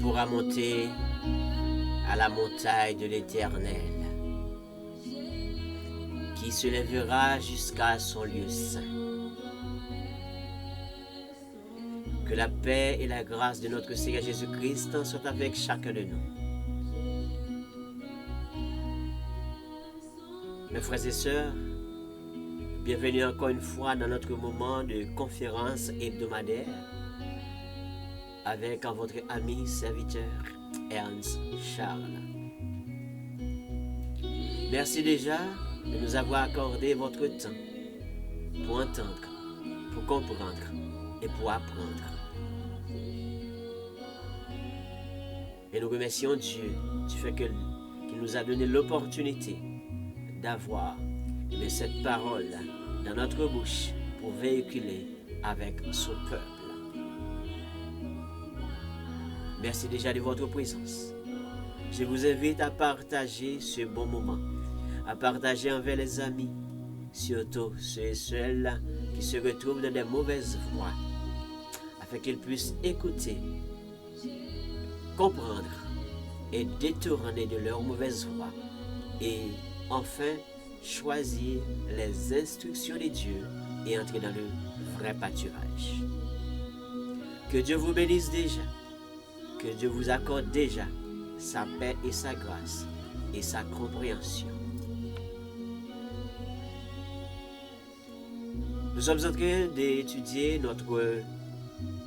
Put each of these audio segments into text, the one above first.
pourra monter à la montagne de l'Éternel, qui se lèvera jusqu'à son lieu saint. Que la paix et la grâce de notre Seigneur Jésus-Christ soient avec chacun de nous. Mes frères et sœurs, bienvenue encore une fois dans notre moment de conférence hebdomadaire avec votre ami serviteur Ernst Charles. Merci déjà de nous avoir accordé votre temps pour entendre, pour comprendre et pour apprendre. Et nous remercions Dieu du fait qu'il nous a donné l'opportunité d'avoir cette parole dans notre bouche pour véhiculer avec son peuple. Merci déjà de votre présence. Je vous invite à partager ce bon moment, à partager envers les amis, surtout ceux et celles qui se retrouvent dans des mauvaises voies, afin qu'ils puissent écouter, comprendre et détourner de leurs mauvaises voies et enfin choisir les instructions de Dieu et entrer dans le vrai pâturage. Que Dieu vous bénisse déjà, que Dieu vous accorde déjà sa paix et sa grâce et sa compréhension. Nous sommes en train d'étudier notre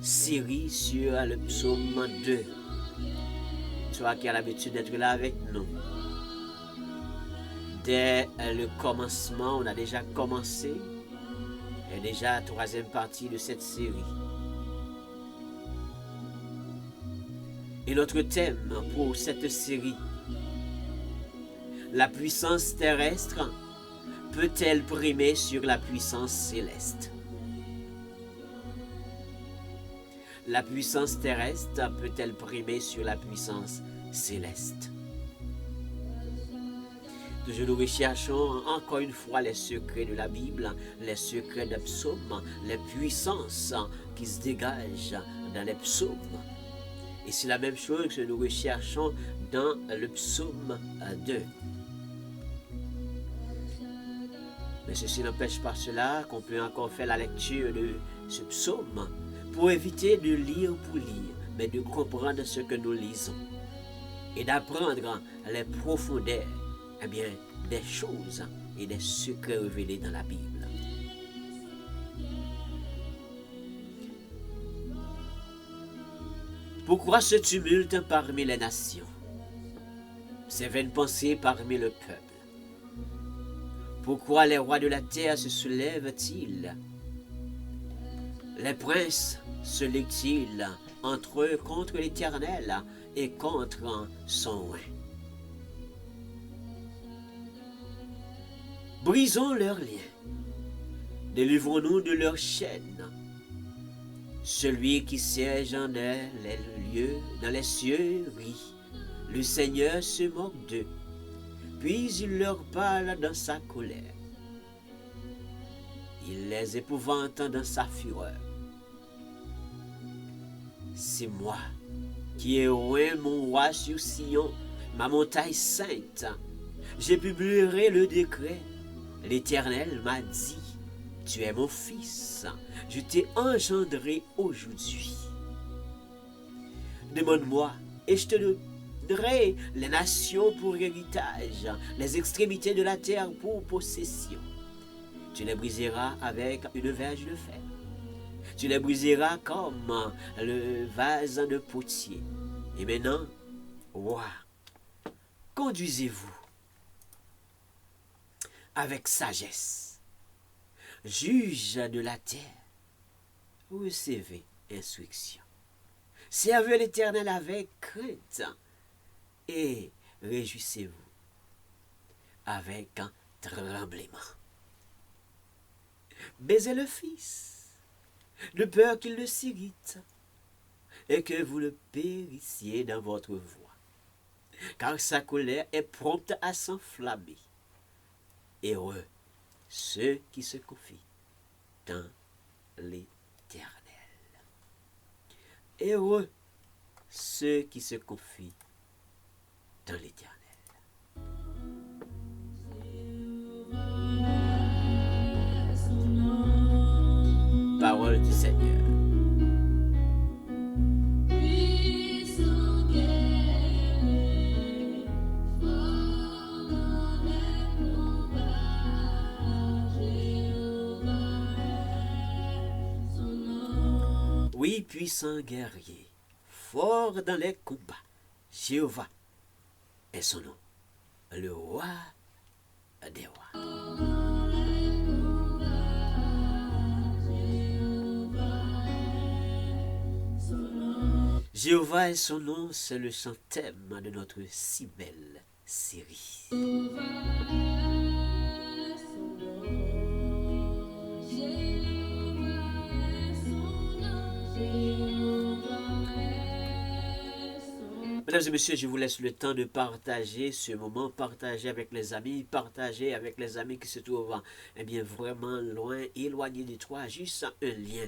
série sur le psaume 2. Toi qui as l'habitude d'être là avec nous. Dès le commencement, on a déjà commencé, et déjà la troisième partie de cette série. Et notre thème pour cette série, la puissance terrestre peut-elle primer sur la puissance céleste? La puissance terrestre peut-elle primer sur la puissance céleste? Toujours nous recherchons encore une fois les secrets de la Bible, les secrets des psaumes, les puissances qui se dégagent dans les psaumes. Et c'est la même chose que nous recherchons dans le psaume 2. Mais ceci n'empêche pas cela qu'on peut encore faire la lecture de ce psaume pour éviter de lire pour lire, mais de comprendre ce que nous lisons et d'apprendre les profondeurs des choses et des secrets révélés dans la Bible. Pourquoi ce tumulte parmi les nations? Ces vaines pensées parmi le peuple? Pourquoi les rois de la terre se soulèvent-ils? Les princes se liguent-ils entre eux contre l'Éternel et contre son roi? Brisons leurs liens, délivrons-nous de leurs chaînes. Celui qui siège dans les cieux rit, le Seigneur se moque d'eux, puis il leur parle dans sa colère. Il les épouvante dans sa fureur. C'est moi qui ai oint mon roi sur Sion, ma montagne sainte. J'ai publié le décret. L'Éternel m'a dit, tu es mon fils, je t'ai engendré aujourd'hui. Demande-moi et je te donnerai les nations pour héritage, les extrémités de la terre pour possession. Tu les briseras avec une verge de fer. Tu les briseras comme le vase de potier. Et maintenant, roi, conduisez-vous avec sagesse. Juge de la terre, recevez instruction. Servez l'Éternel avec crainte et réjouissez-vous avec un tremblement. Baisez le Fils, de peur qu'il ne s'irrite et que vous le périssiez dans votre voie, car sa colère est prompte à s'enflammer. Heureux ceux qui se confient dans l'Éternel. Heureux ceux qui se confient dans l'Éternel. Parole du Seigneur. Oui, puissant guerrier, fort dans les combats, Jéhovah est son nom, le roi des rois. Jéhovah est son nom, c'est le chant thème de notre si belle série. Mesdames et messieurs, je vous laisse le temps de partager ce moment, partager avec les amis qui se trouvent vraiment loin, éloignés de toi, juste un lien.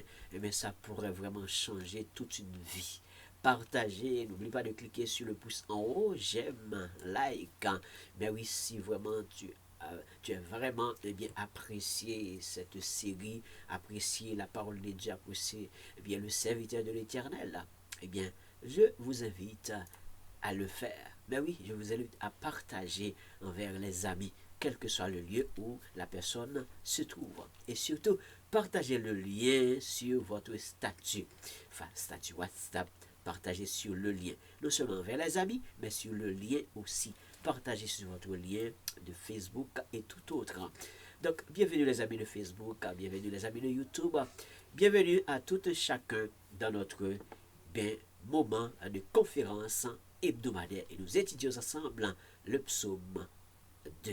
Ça pourrait vraiment changer toute une vie. Partagez, n'oublie pas de cliquer sur le pouce en haut, j'aime, like. Mais oui, si vraiment tu as vraiment apprécié cette série, apprécié la parole de Dieu, apprécié le serviteur de l'Éternel, je vous invite à le faire. Mais oui, je vous invite à partager envers les amis, quel que soit le lieu où la personne se trouve. Et surtout, partagez le lien sur votre statut. Enfin, statut WhatsApp, partagez sur le lien. Non seulement envers les amis, mais sur le lien aussi. Partagez sur votre lien de Facebook et tout autre. Donc, bienvenue les amis de Facebook, bienvenue les amis de YouTube, bienvenue à tout et chacun dans notre moment de conférence hebdomadaire. Et nous étudions ensemble le psaume 2.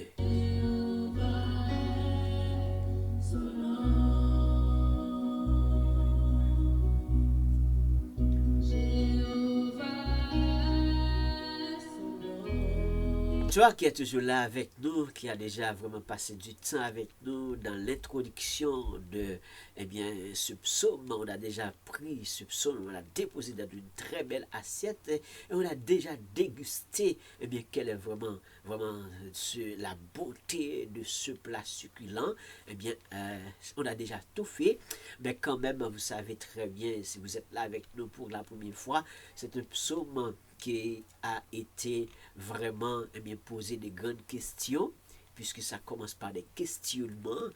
Toi qui es toujours là avec nous, qui a déjà vraiment passé du temps avec nous dans l'introduction de ce psaume, on a déjà pris ce psaume, on l'a déposé dans une très belle assiette et on a déjà dégusté quelle est vraiment la beauté de ce plat succulent. On a déjà tout fait, mais quand même, vous savez très bien, si vous êtes là avec nous pour la première fois, c'est un psaume qui a été vraiment posé des grandes questions, puisque ça commence par des questionnements.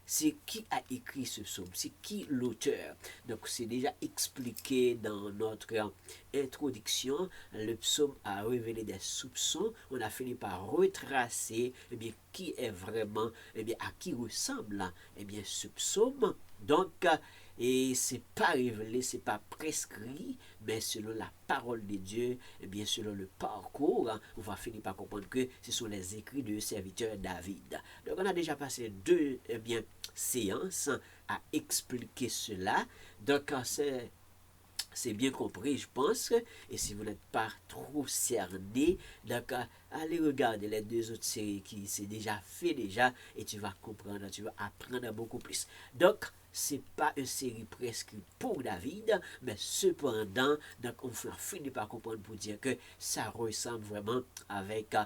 C'est qui a écrit ce psaume, c'est qui l'auteur. Donc c'est déjà expliqué dans notre introduction. Le psaume a révélé des soupçons. On a fini par retracer qui est vraiment, à qui ressemble ce psaume. Donc et c'est pas révélé, c'est pas prescrit, mais selon la parole de Dieu, selon le parcours, on va finir par comprendre que ce sont les écrits de serviteur David. Donc on a déjà passé deux séances à expliquer cela. Donc c'est bien compris, je pense. Et si vous n'êtes pas trop cerné, donc allez regarder les deux autres séries qui s'est déjà fait et tu vas comprendre, tu vas apprendre beaucoup plus. Donc c'est pas une série prescrite pour David, mais cependant, donc on finit par comprendre pour dire que ça ressemble vraiment avec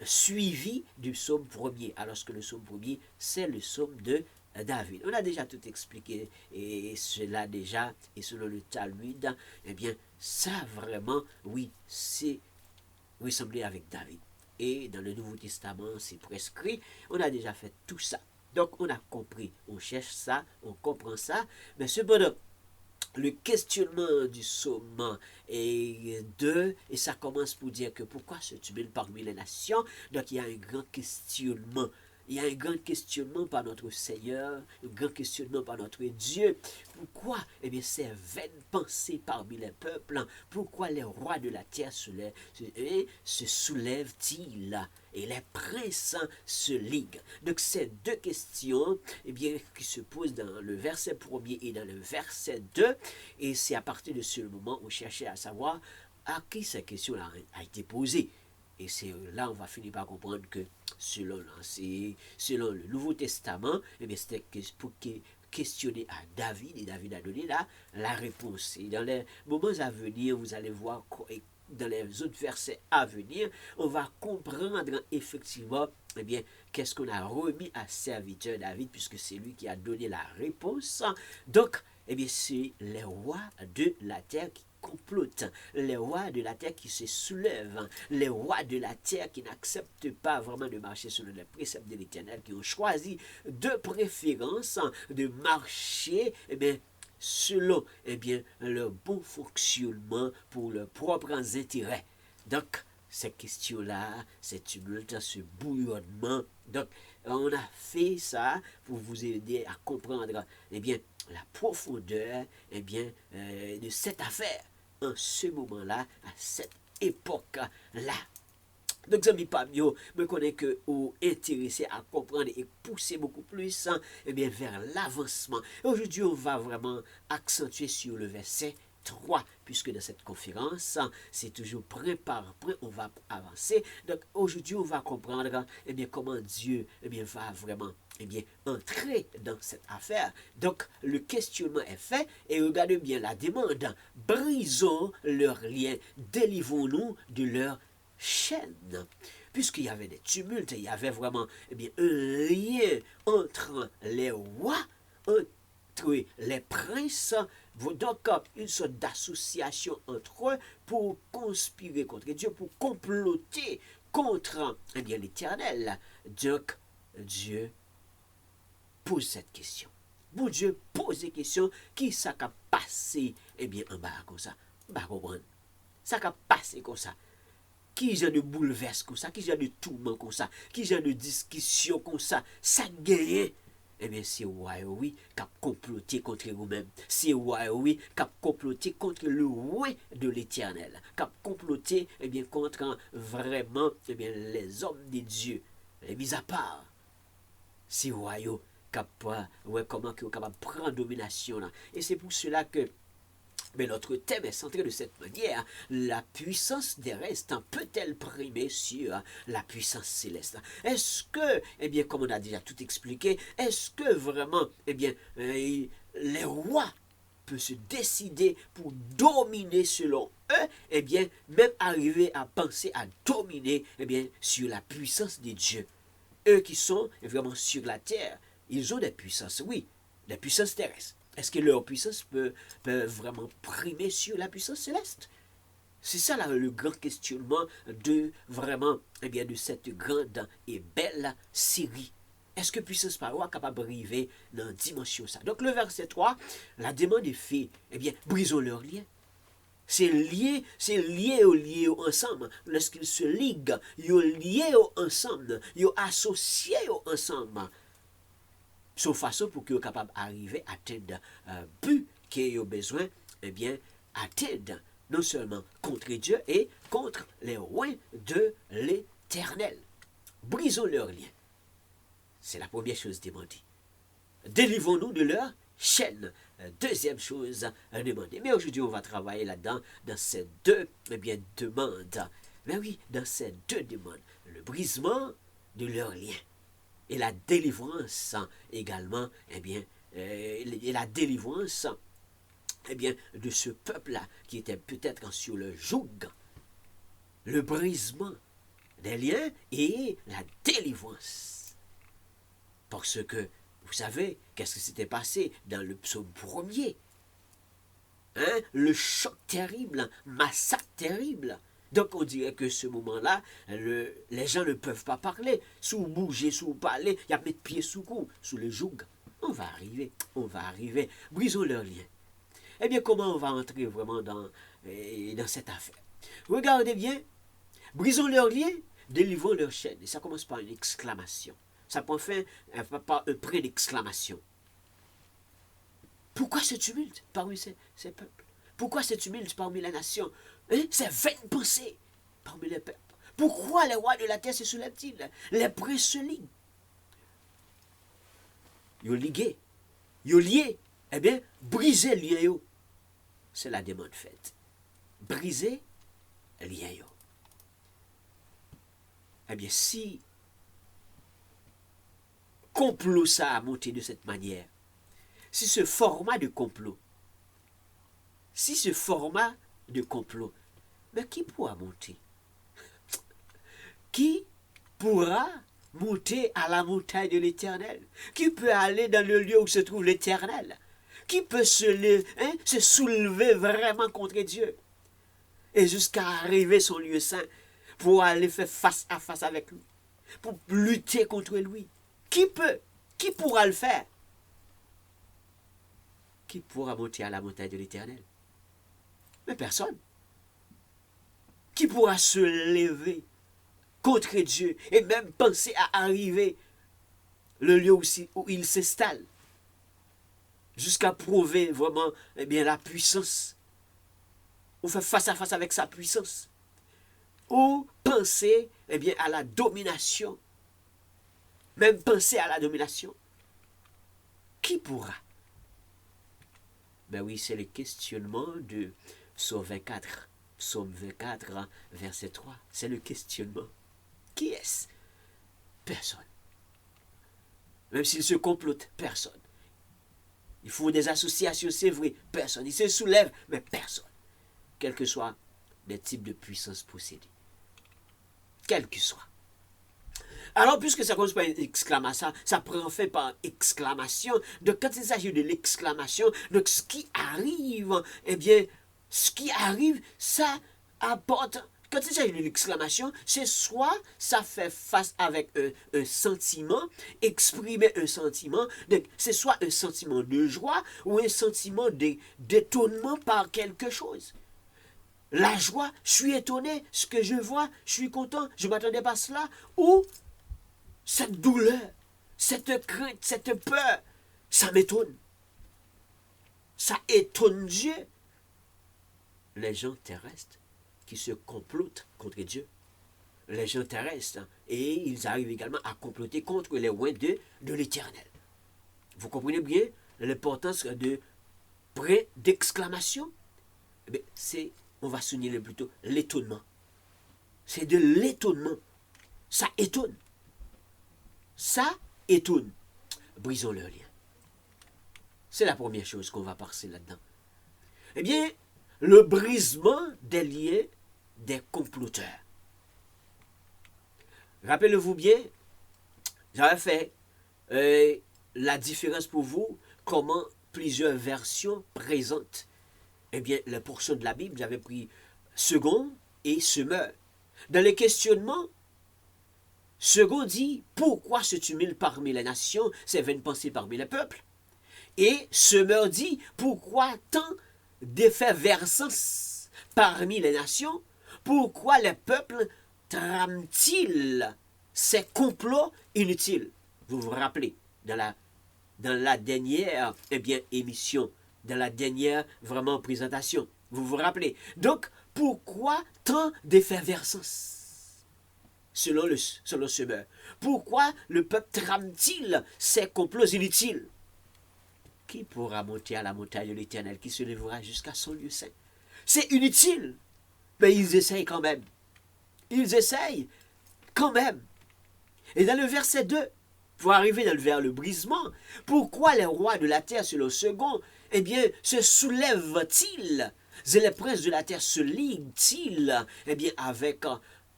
suivi du psaume premier, alors que le psaume premier, c'est le psaume de David. On a déjà tout expliqué et cela déjà, et selon le Talmud, ça vraiment, oui, c'est ressemblé avec David. Et dans le Nouveau Testament, c'est prescrit, on a déjà fait tout ça. Donc on a compris, on cherche ça, on comprend ça, mais cependant, le questionnement du psaume est deux, et ça commence pour dire que pourquoi se tumulte parmi les nations. Donc il y a un grand questionnement. Il y a un grand questionnement par notre Seigneur, un grand questionnement par notre Dieu. Pourquoi ces vaines pensées parmi les peuples, pourquoi les rois de la terre se soulèvent-ils et les princes se liguent? Donc ces deux questions qui se posent dans le verset 1er et dans le verset 2, et c'est à partir de ce moment où on cherchait à savoir à qui ces questions-là a été posée. Et c'est là on va finir par comprendre que selon le Nouveau Testament, c'était pour questionné à David, et David a donné la réponse. Et dans les moments à venir, vous allez voir, dans les autres versets à venir, on va comprendre effectivement, eh bien, qu'est-ce qu'on a remis à serviteur David, puisque c'est lui qui a donné la réponse. Donc, eh bien, c'est les rois de la terre qui complotent, les rois de la terre qui se soulèvent, les rois de la terre qui n'acceptent pas vraiment de marcher selon les préceptes de l'Éternel, qui ont choisi de préférence de marcher, eh bien, selon eh bien, leur bon fonctionnement pour leurs propres intérêts. Donc, cette question-là, cette tumulte, ce bouillonnement. Donc, on a fait ça pour vous aider à comprendre eh bien, la profondeur eh bien, de cette affaire en ce moment-là, à cette époque-là. Donc, amis Pamio, me connais que vous intéressé à comprendre et pousser beaucoup plus eh bien, vers l'avancement. Aujourd'hui, on va vraiment accentuer sur le verset 3, puisque dans cette conférence, c'est toujours point par point, on va avancer. Donc, aujourd'hui, on va comprendre eh bien, comment Dieu eh bien, va vraiment eh bien, entrer dans cette affaire. Donc, le questionnement est fait et regardez bien la demande. Brisons leurs liens, délivrons-nous de leurs chaîne. Puisqu'il y avait des tumultes, il y avait vraiment eh bien, un lien entre les rois, entre les princes, donc une sorte d'association entre eux pour conspirer contre Dieu, pour comploter contre eh bien, l'Éternel. Donc, Dieu pose cette question. Bon Dieu pose des questions qui ça a passé eh bien, en bas comme ça. Ça a passé comme ça. Qui genre de bouleverse comme ça, qui genre de tourment comme ça, qui genre de discussion comme ça, ça gagne. Eh bien, c'est oui qui a comploté contre vous-même. C'est oui qui a comploté contre le roi de l'Éternel. Qui a comploté eh bien, contre vraiment eh bien, les hommes de Dieu. Les mis à part. C'est royaume qui a comment qui est capable de prendre domination là. Et c'est pour cela que mais notre thème est centré de cette manière. La puissance des restes peut-elle primer sur la puissance céleste? Est-ce que, eh bien, comme on a déjà tout expliqué, est-ce que vraiment, eh bien, les rois peuvent se décider pour dominer selon eux, eh bien, même arriver à penser à dominer, eh bien, sur la puissance de Dieu? Eux qui sont vraiment sur la terre, ils ont des puissances, oui, des puissances terrestres. Est-ce que leur puissance peut vraiment primer sur la puissance céleste? C'est ça là, le grand questionnement de vraiment eh bien, de cette grande et belle série. Est-ce que puissance par roi est capable d'arriver dans la dimension ça? Donc le verset 3, la demande est faite, eh bien, brisons leurs liens. C'est lié ensemble. Lorsqu'ils se liguent, ils sont liés ensemble, ils sont associés ensemble. Son façon pour qu'ils soient capables d'arriver à atteindre un but qu'ils ont besoin, eh bien, atteindre non seulement contre Dieu et contre les rois de l'Éternel. Brisons leurs liens. C'est la première chose demandée. Délivrons-nous de leurs chaînes. Deuxième chose demandée. Mais aujourd'hui, on va travailler là-dedans, dans ces deux eh bien, demandes. Mais oui, dans ces deux demandes. Le brisement de leurs liens. Et la délivrance également, eh bien, et la délivrance eh bien, de ce peuple-là qui était peut-être sur le joug, le brisement des liens et la délivrance. Parce que, vous savez, qu'est-ce qui s'était passé dans le psaume 1er? Le choc terrible, massacre terrible. Donc on dirait que ce moment-là, les gens ne peuvent pas parler. Sous bouger, sous parler, il y a mettre pied sous cou, sous le joug. On va arriver. Brisons leurs liens. Eh bien, comment on va entrer vraiment dans cette affaire? Regardez bien, brisons leurs liens, délivrons leurs chaînes. Et ça commence par une exclamation. Ça prend fin par un près d'exclamation. Pourquoi ce tumulte parmi ces peuples? Pourquoi ce tumulte parmi les nations? C'est vaine pensée parmi les peuples. Pourquoi les rois de la terre se soulèvent-ils? Les princes se liguent. Ils ligués. Ils liés. Eh bien, briser les liens. C'est la demande faite. Briser les liens. Eh bien, si complot ça a monté de cette manière, si ce format de complot, mais qui pourra monter? Qui pourra monter à la montagne de l'Éternel? Qui peut aller dans le lieu où se trouve l'Éternel? Qui peut se soulever vraiment contre Dieu? Et jusqu'à arriver son lieu saint pour aller faire face à face avec lui, pour lutter contre lui. Qui peut? Qui pourra le faire? Qui pourra monter à la montagne de l'Éternel? Mais personne. Qui pourra se lever contre Dieu et même penser à arriver le lieu où il s'installe, jusqu'à prouver vraiment la puissance, ou faire face à face avec sa puissance, ou penser à la domination, même penser à la domination. Qui pourra? Ben oui, c'est le questionnement de Psaume 24, verset 3. C'est le questionnement. Qui est-ce? Personne. Même s'il se complote, personne. Il faut des associations, c'est vrai, personne. Il se soulève, mais personne. Quels que soient les types de puissance possédés. Quel que soit. Alors, puisque ça commence par une exclamation, ça prend fin par exclamation. Donc, quand il s'agit de l'exclamation, donc ce qui arrive, ça apporte. Quand il s'agit de l'exclamation, c'est soit ça fait face avec un sentiment, exprimer un sentiment, donc c'est soit un sentiment de joie ou un sentiment d'étonnement par quelque chose. La joie, je suis étonné, ce que je vois, je suis content, je ne m'attendais pas à cela, ou cette douleur, cette crainte, cette peur, ça m'étonne. Ça étonne Dieu. Les gens terrestres qui se complotent contre Dieu. Les gens terrestres, et ils arrivent également à comploter contre les oints de l'Éternel. Vous comprenez bien l'importance d'exclamation? On va souligner plutôt l'étonnement. C'est de l'étonnement. Ça étonne. Ça étonne. Brisons le lien. C'est la première chose qu'on va passer là-dedans. Le brisement des liens des comploteurs. Rappelez-vous bien, j'avais fait la différence pour vous, comment plusieurs versions présentent les portions de la Bible. J'avais pris second et semeur. Dans les questionnements, second dit, pourquoi ce tumulte parmi les nations, ces vaines pensées parmi les peuples? Et semeur dit, pourquoi tant d'effervescence parmi les nations? Pourquoi les peuples trament-ils ces complots inutiles? Vous vous rappelez, dans la dernière émission, dans la dernière présentation, vous vous rappelez. Donc, pourquoi tant d'effervescence? Selon semeur. Pourquoi le peuple trame-t-il ces complots inutiles? Qui pourra monter à la montagne de l'Éternel, qui se lèvera jusqu'à son lieu saint? C'est inutile. Mais ils essayent quand même. Ils essayent quand même. Et dans le verset 2, pour arriver vers le brisement, pourquoi les rois de la terre, selon second, se soulèvent-ils? Et les princes de la terre se liguent-ils avec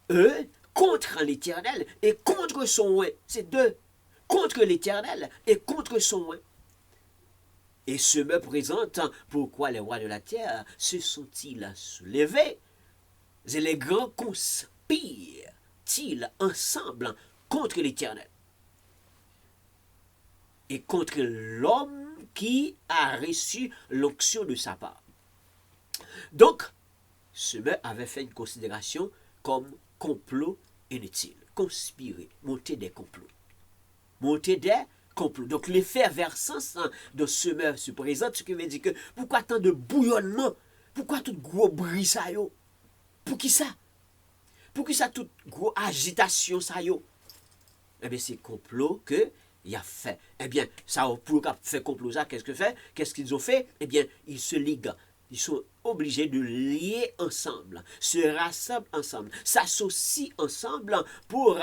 eux contre l'Éternel et contre son oint? C'est deux. Contre l'Éternel et contre son oint. Et ce me présente pourquoi les rois de la terre se sont-ils soulevés? Et les grands conspirent-ils ensemble contre l'Éternel et contre l'homme qui a reçu l'onction de sa part. Donc, ce me avait fait une considération comme complot inutile. Conspirer, monter des complots. Monter des complots. Donc, l'effervescence de ce me se présente, ce qui veut dire que pourquoi tant de bouillonnement? Pourquoi tout gros bruit ça yo? Pour qui ça? Pour qui ça toute gros agitation ça yo? C'est complot que il a fait. Ça pour faire complot ça, qu'est-ce qu'ils ont fait? Ils se liguent. Ils sont obligés de lier ensemble, se rassemblent ensemble, s'associent ensemble pour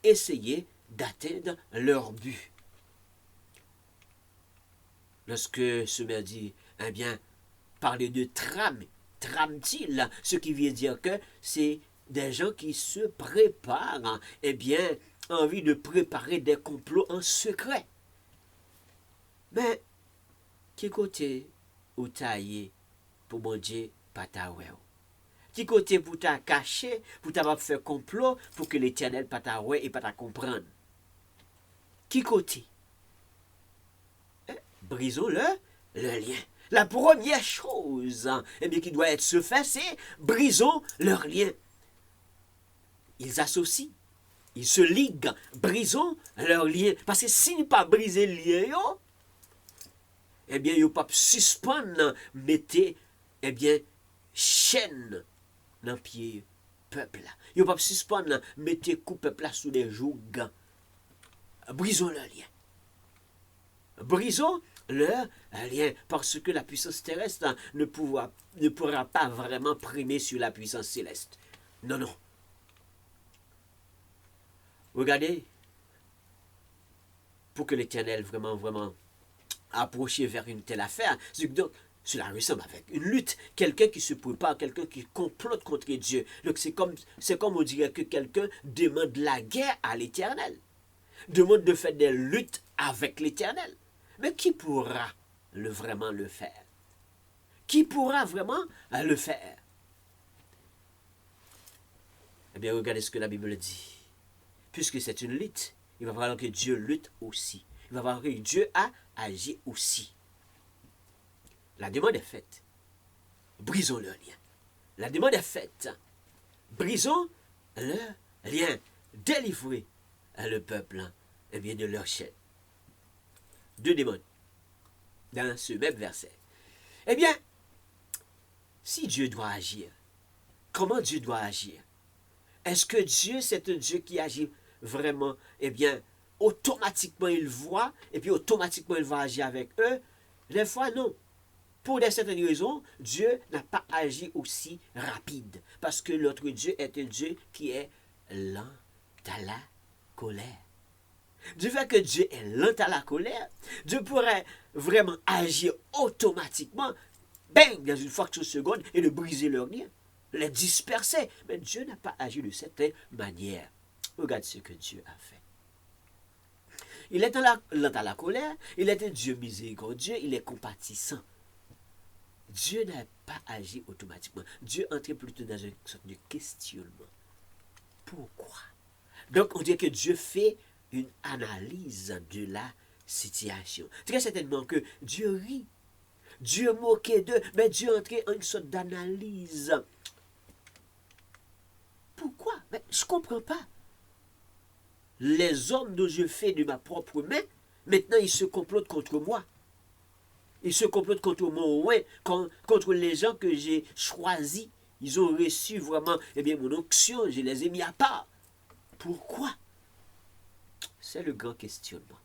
essayer d'atteindre leur but. Lorsque ce maire dit, eh bien, parler de trame-t-il, ce qui veut dire que c'est des gens qui se préparent, eh bien, envie de préparer des complots en secret. Mais, qui côté ou taillé pour bon Dieu, pas ta ouais. Qui côté pour ta caché, pour ta faire complot, pour que l'Éternel pas ta ouais et pas ta comprendre. Qui côté? Brisons le lien. La première chose eh bien, qui doit être se fait, c'est brisons leur lien. Ils associent, ils se liguent, brisons leur lien. Parce que si nous pas briser le lien, eh bien, ils ne peuvent pas suspendre, mettez, eh bien, chaîne dans le pied peuple. Ils ne peuvent pas suspendre, mettez coup peuple sous des jougs. Brisons leur lien. Brisons leur lien, parce que la puissance terrestre ne pourra pas vraiment primer sur la puissance céleste. Non, non. Regardez, pour que l'Éternel vraiment approche vers une telle affaire, donc cela ressemble avec une lutte, quelqu'un qui se prépare, quelqu'un qui complote contre Dieu. Donc c'est comme on dirait que quelqu'un demande la guerre à l'Éternel, demande de faire des luttes avec l'Éternel. Mais qui pourra vraiment le faire? Qui pourra vraiment le faire? Eh bien, regardez ce que la Bible dit. Puisque c'est une lutte, il va falloir que Dieu lutte aussi. Il va falloir que Dieu a agi aussi. La demande est faite. Brisons leur lien. La demande est faite. Brisons leur lien. Délivrez le peuple eh bien, de leur chaîne. Deux demandes dans ce même verset. Eh bien, si Dieu doit agir, comment Dieu doit agir? Est-ce que Dieu, c'est un Dieu qui agit vraiment, eh bien, automatiquement il voit, et puis automatiquement il va agir avec eux? Des fois, non. Pour de certaines raisons, Dieu n'a pas agi aussi rapide. Parce que l'autre Dieu est un Dieu qui est lent à la colère. Du fait que Dieu est lent à la colère, Dieu pourrait vraiment agir automatiquement, bang, dans une fraction de seconde, et de briser leur lien, les disperser. Mais Dieu n'a pas agi de cette manière. Regarde ce que Dieu a fait. Il est lent à la colère, il est un Dieu miséricordieux, il est compatissant. Dieu n'a pas agi automatiquement. Dieu entrait plutôt dans une sorte de questionnement. Pourquoi? Donc on dit que Dieu fait une analyse de la situation. Très certainement que Dieu rit. Dieu moquait d'eux, mais Dieu entrait en une sorte d'analyse. Pourquoi? Mais je ne comprends pas. Les hommes dont je fais de ma propre main, maintenant ils se complotent contre moi. Ils se complotent contre mon ouais, contre les gens que j'ai choisis. Ils ont reçu vraiment eh bien, mon onction, je les ai mis à part. Pourquoi? C'est le grand questionnement.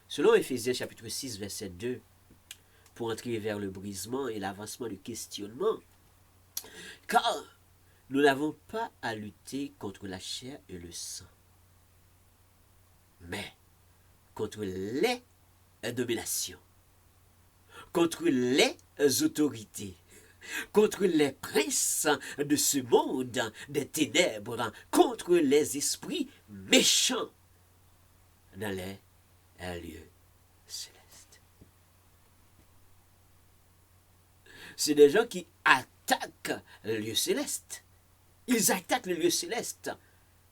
Selon Éphésiens chapitre 6, verset 2, pour entrer vers le brisement et l'avancement du questionnement, car nous n'avons pas à lutter contre la chair et le sang, mais contre les dominations, contre les autorités, contre les princes de ce monde des ténèbres, contre les esprits méchants dans les lieux célestes. C'est des gens qui attaquent le lieu céleste. Ils attaquent le lieu céleste.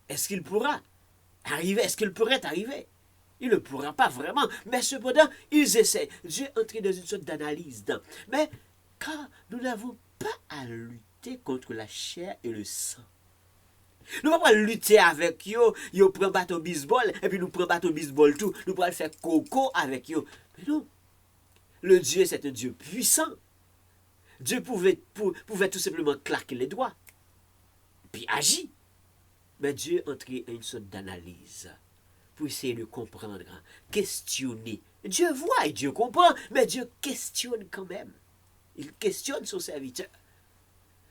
Est-ce qu'il pourra arriver? Est-ce qu'il pourrait arriver? Il ne pourra pas vraiment. Mais cependant, ils essaient. Dieu est entré dans une sorte d'analyse. Mais car nous n'avons pas à lutter contre la chair et le sang. Nous ne pouvons pas lutter avec eux. Ils prennent bâton baseball et puis nous prenons bâton baseball tout. Nous pouvons faire coco avec eux. Mais non. Le Dieu, c'est un Dieu puissant. Dieu pouvait tout simplement claquer les doigts. Puis agir. Mais Dieu entrait à une sorte d'analyse pour essayer de comprendre, questionner. Dieu voit et Dieu comprend, mais Dieu questionne quand même. Il questionne son serviteur.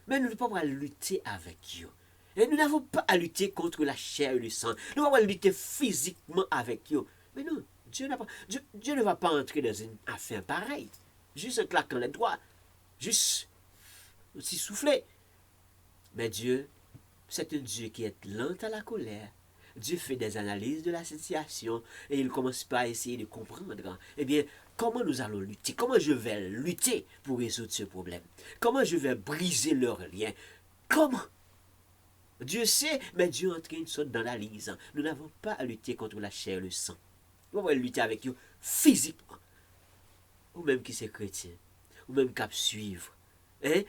Mais nous ne pouvons pas lutter avec eux. Et nous n'avons pas à lutter contre la chair et le sang. Nous n'avons pas à lutter physiquement avec eux. Mais non, Dieu ne va pas entrer dans une affaire pareille. Juste en claquant les doigts. Juste aussi souffler. Mais Dieu, c'est un Dieu qui est lent à la colère. Dieu fait des analyses de la situation et il commence pas à essayer de comprendre. Eh bien, comment nous allons lutter? Comment je vais lutter pour résoudre ce problème? Comment je vais briser leur lien? Comment? Dieu sait, mais Dieu entre une sorte d'analyse. Nous n'avons pas à lutter contre la chair et le sang. Nous allons lutter avec eux physiquement. Ou même qui c'est chrétien. Ou même qui suivre.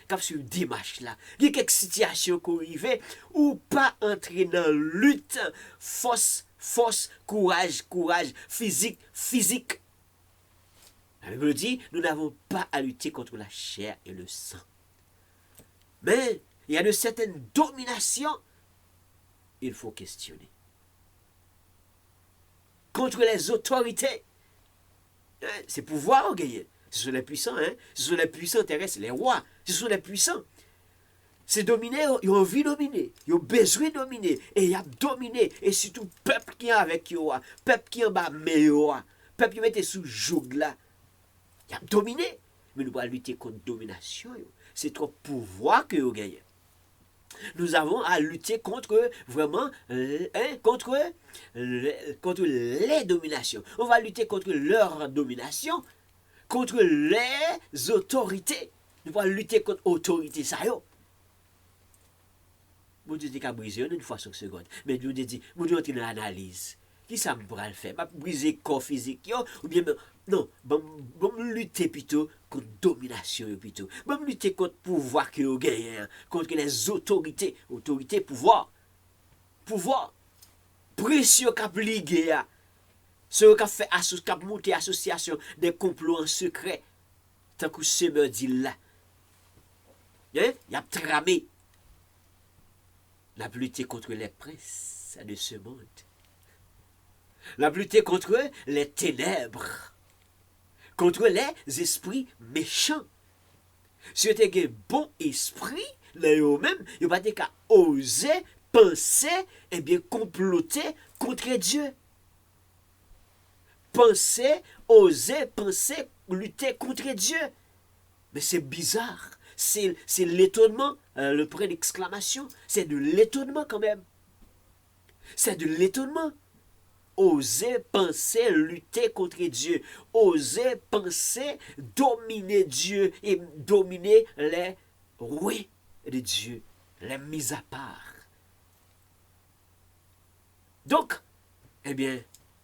Cap sur une démarche là. Il y a quelques situations qui arrivent ou pas entrer dans la lutte. Force, courage, physique. La Bible dit, nous n'avons pas à lutter contre la chair et le sang. Mais il y a de certaines dominations, il faut questionner. Contre les autorités, c'est pouvoir au gagner. Ce sont les puissants, ce sont les puissants terrestres, les rois, ce sont les puissants. C'est dominer, ils ont envie de dominer, ils ont besoin de dominer, et ils ont dominé, et surtout peuple qui est avec eux, peuple qui est en bas, mais peuple qui met sous joug là, ils ont dominé. Mais nous allons lutter contre la domination, c'est trop pouvoir que vous gagnez. Nous avons à lutter contre vraiment contre les dominations. On va lutter contre leur domination, contre les autorités. Nous allons lutter contre l'autorité. Ça y est. Mon Dieu dit qu'à briser une fois sur seconde. Mais Dieu dit, mon Dieu est dans l'analyse. Qui ça me pourra le faire? Pas briser le corps physique, ou bien, non, bon lutter plutôt contre la domination, plutôt. Bon lutter contre le pouvoir que vous gagnez, contre les autorités. Autorité, pouvoir. Pouvoir. Précieux cap ligué, ceux qui fait monter association des complots en secret. Tant que ce me dit là. Il y a tramé. La lutter contre les princes de ce monde. La lutter contre les ténèbres. Contre les esprits méchants. Si tu as un bon esprit, là eux-mêmes, ils n'ont pas qu'à oser penser et bien comploter contre Dieu. Oser penser, lutter contre Dieu. Mais c'est bizarre. C'est l'étonnement, le point d'exclamation. C'est de l'étonnement quand même. C'est de l'étonnement. Oser penser lutter contre Dieu. Oser penser dominer Dieu et dominer les rois de Dieu, les mis à part. Donc, eh bien,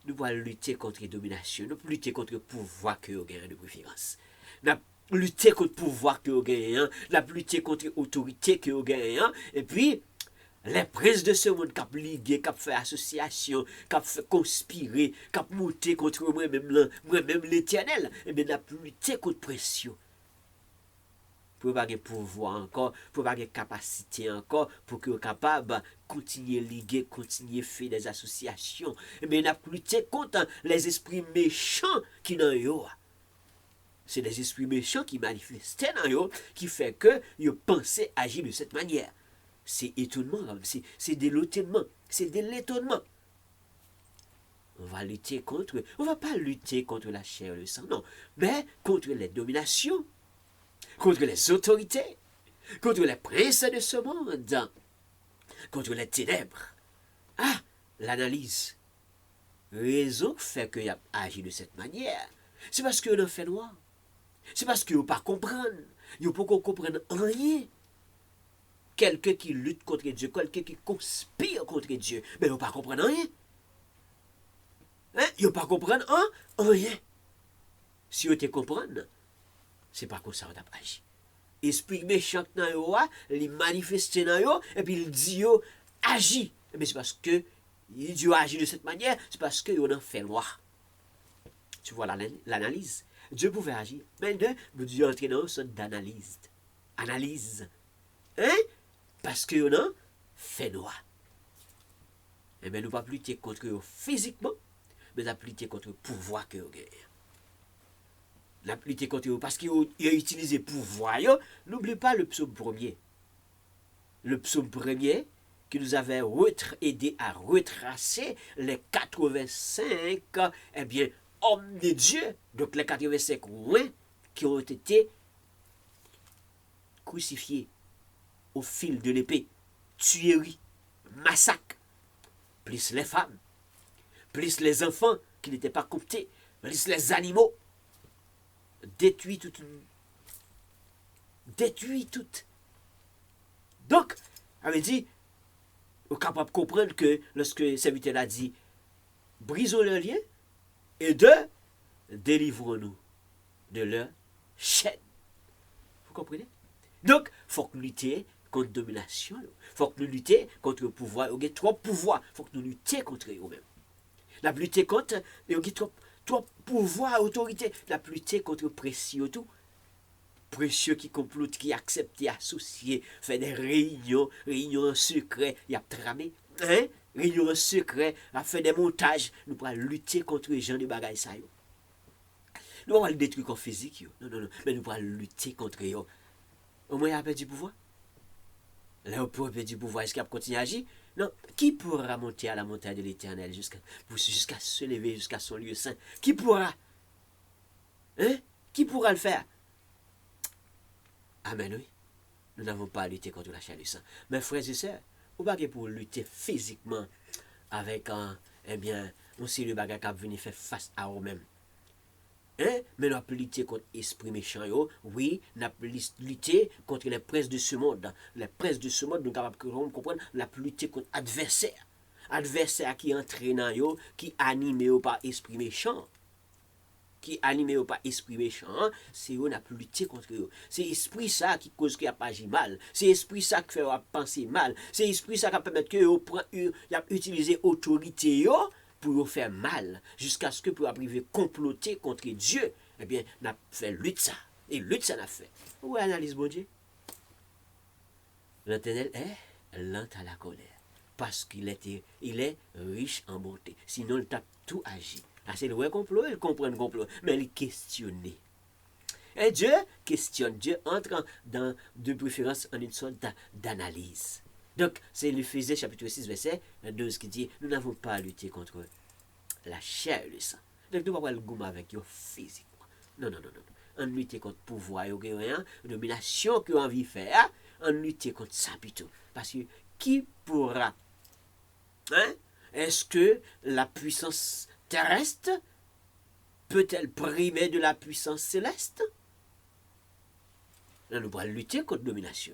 nous allons lutter contre la domination, nous allons lutter contre le pouvoir que vous avez de préférence. Nous allons lutter contre le pouvoir que vous avez, nous allons lutter contre l'autorité que vous avez, et puis, les princes de ce monde qui ont ligué, qui ont fait association, qui ont fait conspirer, qui ont monté contre moi-même l'Éternel, et bien, nous allons lutter contre pression. Pour pas de pouvoir encore, pour pas de capacité encore, pour que vous capable de continuer à liguer, continuer à faire des associations. Et bien, nous avons lutté contre les esprits méchants qui sont dans eux. C'est les esprits méchants qui manifestent dans eux, qui fait que vous pensez agir de cette manière. C'est étonnement, c'est de l'étonnement, c'est de l'étonnement. On va lutter contre, on ne va pas lutter contre la chair et le sang, non, mais contre les dominations, contre les autorités, contre les princes de ce monde, contre les ténèbres. Ah, l'analyse. Raison fait qu'il a agi de cette manière. C'est parce que l'on fait noir. C'est parce que vous ne pas comprendre. Vous ne pas comprendre rien. Quelqu'un qui lutte contre Dieu, quelqu'un qui conspire contre Dieu, mais vous ne pas comprendre rien. Vous ne pas comprendre rien. Si vous te comprenez, c'est pas comme ça qu'on a agi. Esprit méchant dans yo, il manifeste dans yo, et puis il dit yo, agit. Mais c'est parce que Dieu agit de cette manière, c'est parce que on en fait noir. Tu vois l'analyse. Dieu pouvait agir. Mais Dieu est entré dans une sorte d'analyse. Analyse. Parce que on en fait noir. Et bien nous ne pas lutter contre eux physiquement, mais nous lutter contre le pouvoir que vous avez. La lutter contre eux parce qu'il a utilisé pouvoir. N'oubliez pas le psaume premier. Le psaume premier qui nous avait aidé à retracer les 85 hommes de Dieu, donc les 85 rois qui ont été crucifiés au fil de l'épée, tuerie, massacre, plus les femmes, plus les enfants qui n'étaient pas comptés, plus les animaux, détruit tout. Détruit tout. Donc, avait dit, on est capable de comprendre que lorsque le serviteur a dit, brisons le lien et délivrons-nous de leur chaîne. Vous comprenez? Donc, il faut que nous luttions contre la domination. Il faut que nous luttions contre le pouvoir. Il y a trois pouvoirs. Il faut que nous luttions contre eux-mêmes. La lutte contre, il y a trois pouvoirs, autorité. La lutte contre précieux tout. Précieux qui complotent, qui acceptent, qui associent, fait des réunions en secret, il y a tramé, hein? Réunions en secret, a fait des montages, nous pourrons lutter contre les gens de bagaille ça. Nous allons détruire en physique, non, mais nous pourrons lutter contre eux. Au moins, il a perdu du pouvoir. Là, on peut perdre du pouvoir, est-ce qu'il a continué à agir? Non. Qui pourra monter à la montagne de l'Éternel jusqu'à se lever jusqu'à son lieu saint? Qui pourra? Hein? Qui pourra le faire? Amen, oui. Nous n'avons pas à lutter contre la chair du sang. Mais frères et sœurs, vous ne pouvez pas pour lutter physiquement avec eh bien, on sait le bagage qui a venu faire face à eux-mêmes. Hein? Mais nous avons lutter contre l'esprit méchant. Oui, nous avons lutter contre les princes de ce monde. Les princes de ce monde, nous sommes capables de comprendre, nous avons lutter contre l'adversaire. Adversaire qui entraîne, qui anime par esprit méchant. Qui animé par esprit méchant, c'est eux qui ont lutté contre eux. C'est l'esprit ça qui cause qu'il n'y a pas agi mal. C'est l'esprit ça qui fait penser mal. C'est l'esprit ça qui permet que eux utilisent autorité pour faire mal, jusqu'à ce que pour arriver comploter contre Dieu. Eh bien, on a fait lutte ça. Et lutte ça n'a fait. Où analyse bon Dieu? L'Éternel est lent à la colère, parce qu'il est riche en bonté. Sinon, il t'a tout agi. Ah, c'est le vrai complot, il comprend le complot, mais il questionne. Et Dieu questionne, Dieu entre de préférence en une sorte d'analyse. Donc, c'est l'Éphésiens chapitre 6, verset 12 qui dit, nous n'avons pas à lutter contre la chair et le sang. Donc, nous ne pouvons pas le goûter avec eux physiquement. Non. On lutte contre le pouvoir, la domination qu'on a envie de faire, on lutte contre ça plutôt. Parce que qui pourra? Hein? Est-ce que la puissance terrestre peut-elle primer de la puissance céleste? Là, nous pourrons lutter contre la domination.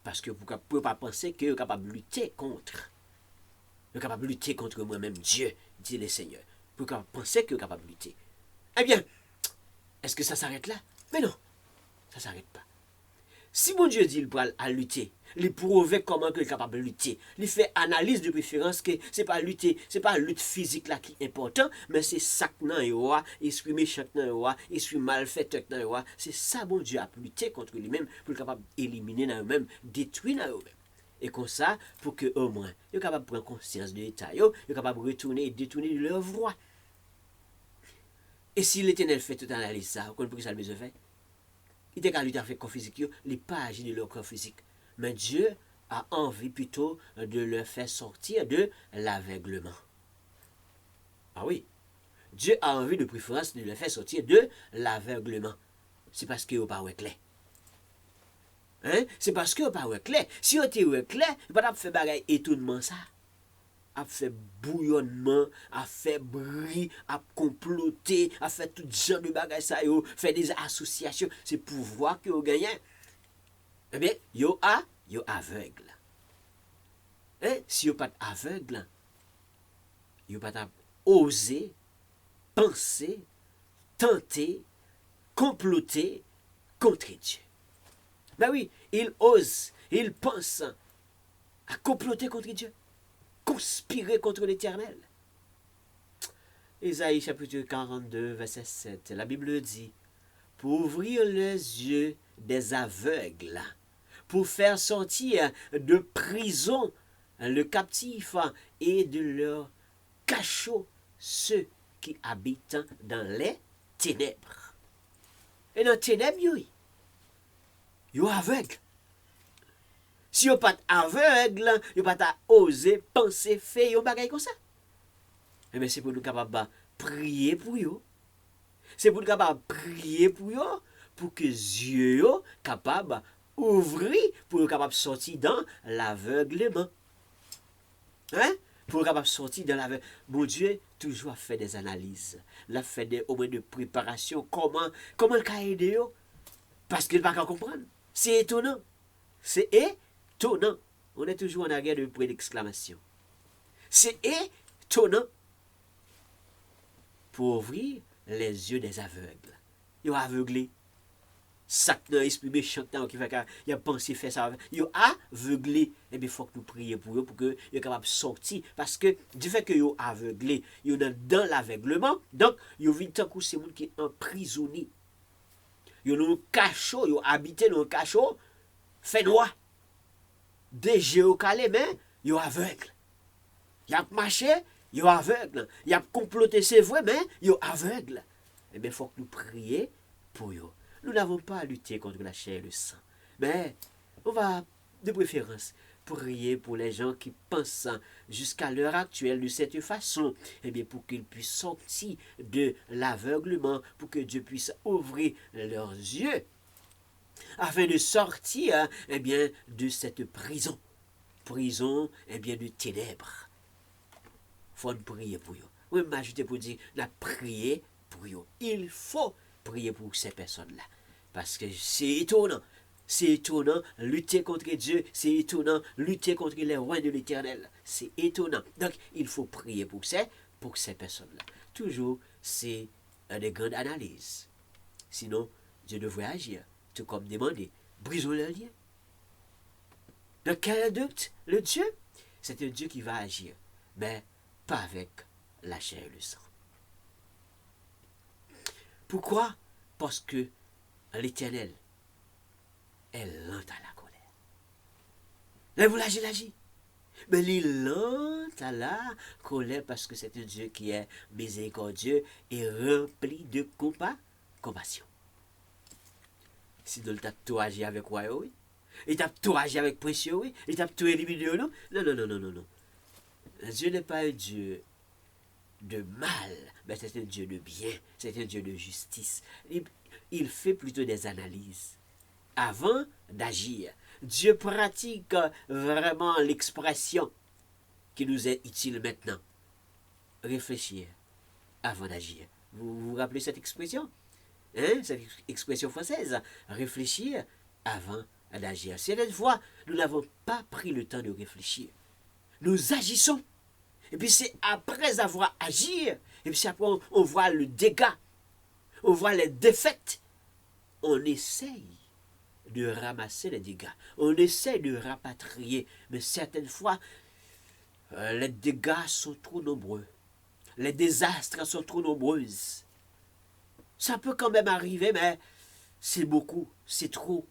Parce que vous ne pouvez pas penser que vous êtes capable de lutter contre. Vous êtes capable de lutter contre moi-même, Dieu, dit le Seigneur. Vous pouvez penser que vous êtes capable de lutter. Eh bien, est-ce que ça s'arrête là? Mais non, ça ne s'arrête pas. Si mon Dieu dit qu'il va à lutter, il prouve comment il est capable de lutter. Il fait analyse de préférence que ce n'est pas lutter, c'est pas la lutte physique là qui est important, mais c'est ça que nous esprit méchant esprit malfaiteur c'est ça mon Dieu a lutté contre lui-même pour être capable d'éliminer dans eux-mêmes, détruire dans eux-mêmes. Et comme ça, pour que au moins, il est capable de prendre conscience de l'état, il est capable de retourner et détourner leur voie. Et si l'Éternel fait toute analyse ça, vous comprenez ça le besoin fait? Il est qu'à lutter avec le corps physique, il n'est pas agi de leur corps physique. Mais Dieu a envie plutôt de leur faire sortir de l'aveuglement. Ah oui, Dieu a envie de préférence de leur faire sortir de l'aveuglement. C'est parce qu'il n'y a pas de clair. Hein? C'est parce qu'il n'y a pas de clair. Si on était clair, il ne va pas faire bagaille étonnement ça. A fait bouillonnement, a fait bruit, a comploté, a fait tout genre de bagages ça, fait des associations, c'est pouvoir que vous gagnez. Eh bien, yo aveugle. Hein? Si vous pas aveugle, vous pas oser penser, tenter, comploter contre Dieu. Ben oui, il ose, il pense à comploter contre Dieu. Conspirer contre l'Éternel. Ésaïe chapitre 42, verset 7. La Bible dit, pour ouvrir les yeux des aveugles, pour faire sortir de prison le captif et de leur cachot ceux qui habitent dans les ténèbres. Et dans les ténèbres, ils sont aveugles. Si vous n'êtes pas aveugle, vous n'avez pas osé penser, faire des choses comme ça. Mais c'est pour nous capables de prier pour vous, C'est pour capable prier pour eux, pour que yeux yo capable ouvrir, pour capable sortir dans l'aveuglement. Hein? Pour capable sortir dans l'aveuglement. Mon Dieu toujours fait des analyses. L'a fait au moins de préparation. Comment le cas aider yo? Parce qu'il ne va pas comprendre. C'est étonnant. C'est étonnant. On est toujours en arrière de point d'exclamation. C'est étonnant. Pour ouvrir les yeux des aveugles. Ils ont aveuglé. Ça qui n'a esprit méchant qui fait qu'il a pensé faire ça. Ils ont aveuglé. Et bien, il faut que nous prions pour eux pour qu'ils soient capables de sortir. Parce que du fait qu'ils ont aveuglé, ils sont dans l'aveuglement. Donc, ils ont vu tant que c'est monde qui est emprisonné. Ils ont un cachot, ils ont habité dans un cachot fait noir. Des géocalés, mais ils sont aveugles. Ils ont marché, ils sont aveugles. Ils ont comploté, c'est vrai, mais ils sont aveugles. Eh bien, il faut que nous prions pour eux. Nous n'avons pas à lutter contre la chair et le sang. Mais on va, de préférence, prier pour les gens qui pensent jusqu'à l'heure actuelle de cette façon. Eh bien, pour qu'ils puissent sortir de l'aveuglement, pour que Dieu puisse ouvrir leurs yeux, afin de sortir, eh bien, de cette prison. Prison, eh bien, de ténèbres. Il faut prier pour eux. Oui, m'ajouter pour dire, la prier pour eux. Il faut prier pour ces personnes-là. Parce que c'est étonnant. C'est étonnant, lutter contre Dieu, c'est étonnant, lutter contre les rois de l'Éternel. C'est étonnant. Donc, il faut prier pour ces personnes-là. Toujours, c'est des grandes analyses. Sinon, Dieu devrait agir, tout comme demander. Brisons le lien. Donc, quel doute? Le Dieu, c'est un Dieu qui va agir, mais pas avec la chair et le sang. Pourquoi? Parce que l'Éternel est lent à la colère. Mais vous l'agit. Mais il est lent à la colère parce que c'est un Dieu qui est miséricordieux et rempli de compassion. Si nous t'a tout agi avec quoi, oui? Il t'a tout agi avec précieux, oui? Il t'a tout éliminé, non? Non. Dieu n'est pas un Dieu de mal, mais c'est un Dieu de bien, c'est un Dieu de justice. Il fait plutôt des analyses avant d'agir. Dieu pratique vraiment l'expression qui nous est utile maintenant. Réfléchir avant d'agir. Vous vous rappelez cette expression? Cette expression française. Réfléchir avant d'agir. Certaines fois, nous n'avons pas pris le temps de réfléchir. Nous agissons. Et puis c'est après avoir agi, et puis après on voit le dégât, on voit les défaites. On essaye de ramasser les dégâts, on essaye de rapatrier, mais certaines fois, les dégâts sont trop nombreux, les désastres sont trop nombreux. Ça peut quand même arriver, mais c'est beaucoup, c'est trop.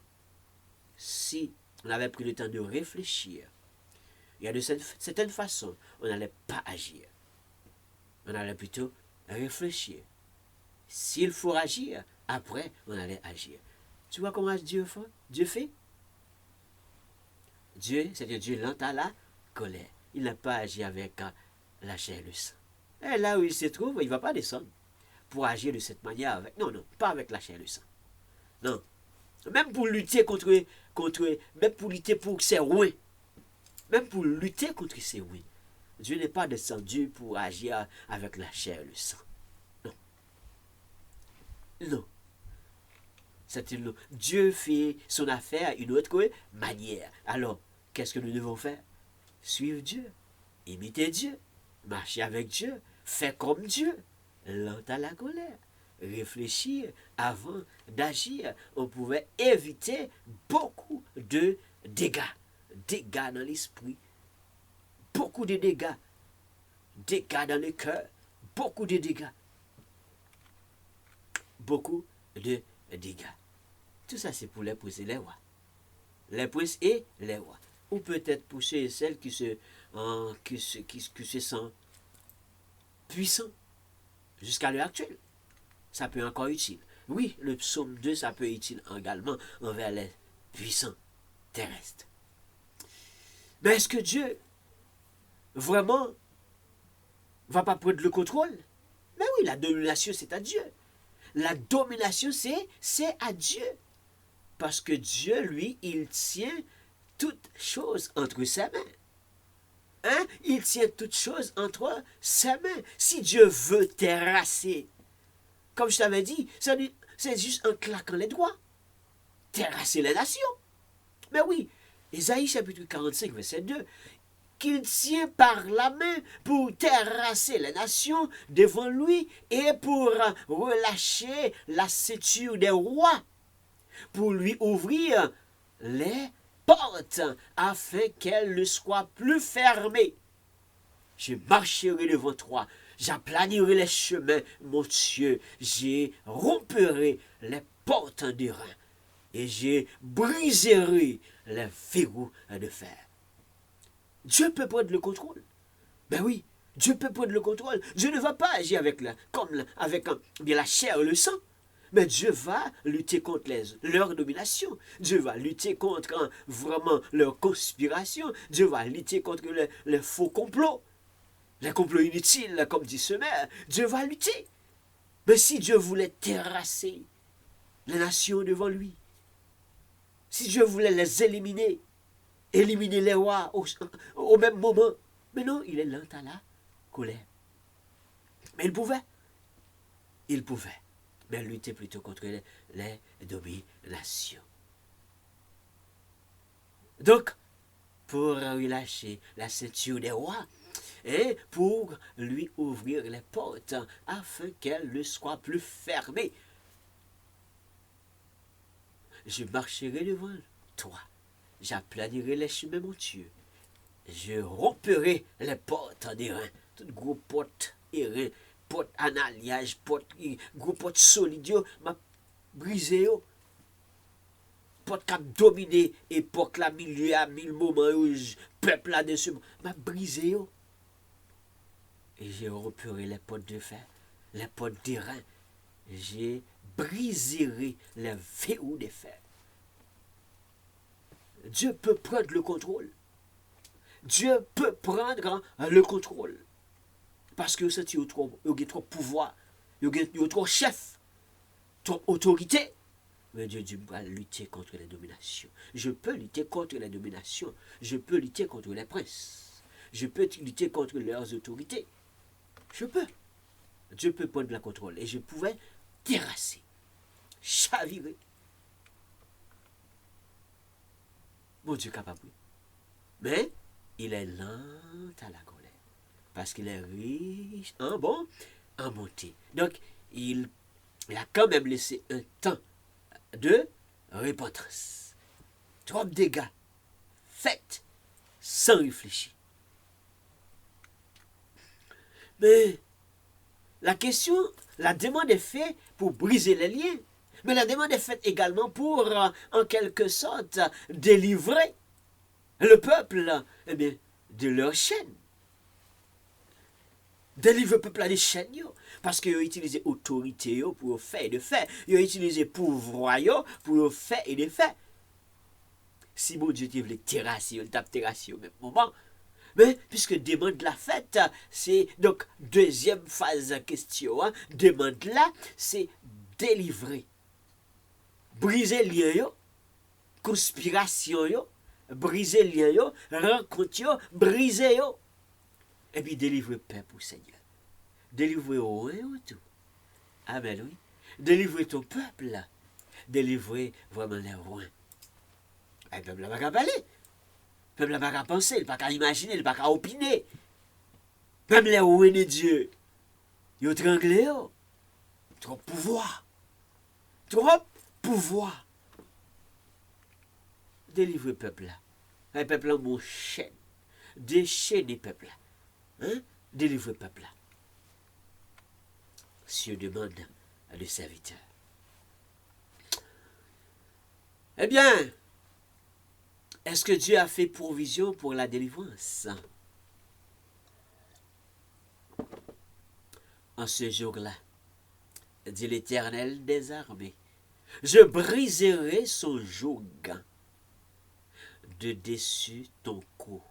Si on avait pris le temps de réfléchir, il y a de certaines façons, on n'allait pas agir. On allait plutôt réfléchir. S'il faut agir, après, on allait agir. Tu vois comment Dieu fait? Dieu, c'est un Dieu lent à la colère. Il n'a pas agi avec la chair et le sang. Et là où il se trouve, il ne va pas descendre pour agir de cette manière. Non, pas avec la chair et le sang. Non. Même pour lutter même pour lutter pour ses rois. Même pour lutter contre ces oui. Dieu n'est pas descendu pour agir avec la chair et le sang. Non. Dieu fait son affaire d'une autre manière. Alors, qu'est-ce que nous devons faire? Suivre Dieu, imiter Dieu, marcher avec Dieu, faire comme Dieu, lent à la colère, réfléchir avant d'agir. On pouvait éviter beaucoup de dégâts. Dégâts dans l'esprit, beaucoup de dégâts dans le cœur, beaucoup de dégâts. Tout ça, c'est pour les princes et les rois. Les princes et les rois. Ou peut-être pour ceux et celles qui se sentent puissants jusqu'à l'heure actuelle. Ça peut encore être utile. Oui, le psaume 2, ça peut être utile également envers les puissants terrestres. Mais est-ce que Dieu, vraiment, va pas prendre le contrôle? Mais oui, la domination, c'est à Dieu. la domination, c'est à Dieu. Parce que Dieu, lui, il tient toutes choses entre ses mains. Hein? Il tient toutes choses entre ses mains. Si Dieu veut terrasser, comme je t'avais dit, c'est juste en claquant les doigts. Terrasser les nations. Mais oui, Ésaïe chapitre 45, verset 2, qu'il tient par la main pour terrasser les nations devant lui et pour relâcher la ceinture des rois, pour lui ouvrir les portes afin qu'elles ne soient plus fermées. Je marcherai devant toi, j'aplanirai les chemins, mon Dieu, je romperai les portes d'airain et je briserai les verrous de fer. Dieu peut prendre le contrôle. Ben oui, Dieu peut prendre le contrôle. Dieu ne va pas agir avec la chair et le sang. Mais Dieu va lutter contre leur domination. Dieu va lutter contre vraiment leur conspiration. Dieu va lutter contre les faux complots. Les complots inutiles, comme dit ce maire. Dieu va lutter. Mais si Dieu voulait terrasser les nations devant lui, si Dieu voulait les éliminer les rois au même moment, mais non, il est lent à la colère. Mais il pouvait. Mais lutter plutôt contre les dominations. Donc, pour relâcher la ceinture des rois, et pour lui ouvrir les portes afin qu'elles ne soient plus fermées. Je marcherai devant toi, j'aplanirai les chemins, mon Dieu. Je romperai les portes d'airain, toutes gros portes d'airain, portes en alliage, gros portes solides, m'a brisé, portes qui dominé époque la milieu à mille moments, peuple là-dessus, m'a brisé. Et je romperai les portes de fer, les portes d'airain, je briserai les verrous de fer. Dieu peut prendre le contrôle. Dieu peut prendre le contrôle. Parce que il y a trop pouvoir, il y a trop chef, trop autorité. Mais Dieu va lutter contre les dominations. Je peux lutter contre les dominations. Je peux lutter contre les princes. Je peux lutter contre leurs autorités. Je peux. Dieu peut prendre le contrôle. Et je pouvais terrasser, chavirer. Mon Dieu capable. Mais il est lent à la colère. Parce qu'il est riche en bonté. Donc, il a quand même laissé un temps de repentance. Trop de dégâts faits sans réfléchir. Mais la demande est faite pour briser les liens. Mais la demande est faite également pour, en quelque sorte, délivrer le peuple de leur chaîne. Délivrer le peuple des chaînes. Parce qu'ils ont utilisé autorité pour faire et de faire. Ils ont utilisé pouvoir pour faire et de faire. Si mon Dieu voulait terrasser, il tape terrasser au même moment. Mais puisque demande la fête, c'est donc deuxième phase question. Demande là, c'est délivrer. Briser le lien, conspiration, briser le lien, rencontre, briser. Et puis délivrer le peuple, Seigneur. Délivrer au tout. Amen, oui. Délivrer ton peuple là. Délivrer vraiment les rois. Le peuple n'a pas qu'à parler. Le peuple n'a pas qu'à penser, il n'a pas qu'à imaginer, il n'a pas qu'à opiner. Même les rois de Dieu, ils ont tranglé. Trop pouvoir. Trop pouvoir. Délivrer le peuple là. Le peuple là, mon chaîne. Déchaîner le peuple là. Hein? Délivrer le peuple là. Dieu demande à le serviteur. Eh bien, est-ce que Dieu a fait provision pour la délivrance? En ce jour-là, dit l'Éternel des armées, je briserai son joug de dessus ton cou.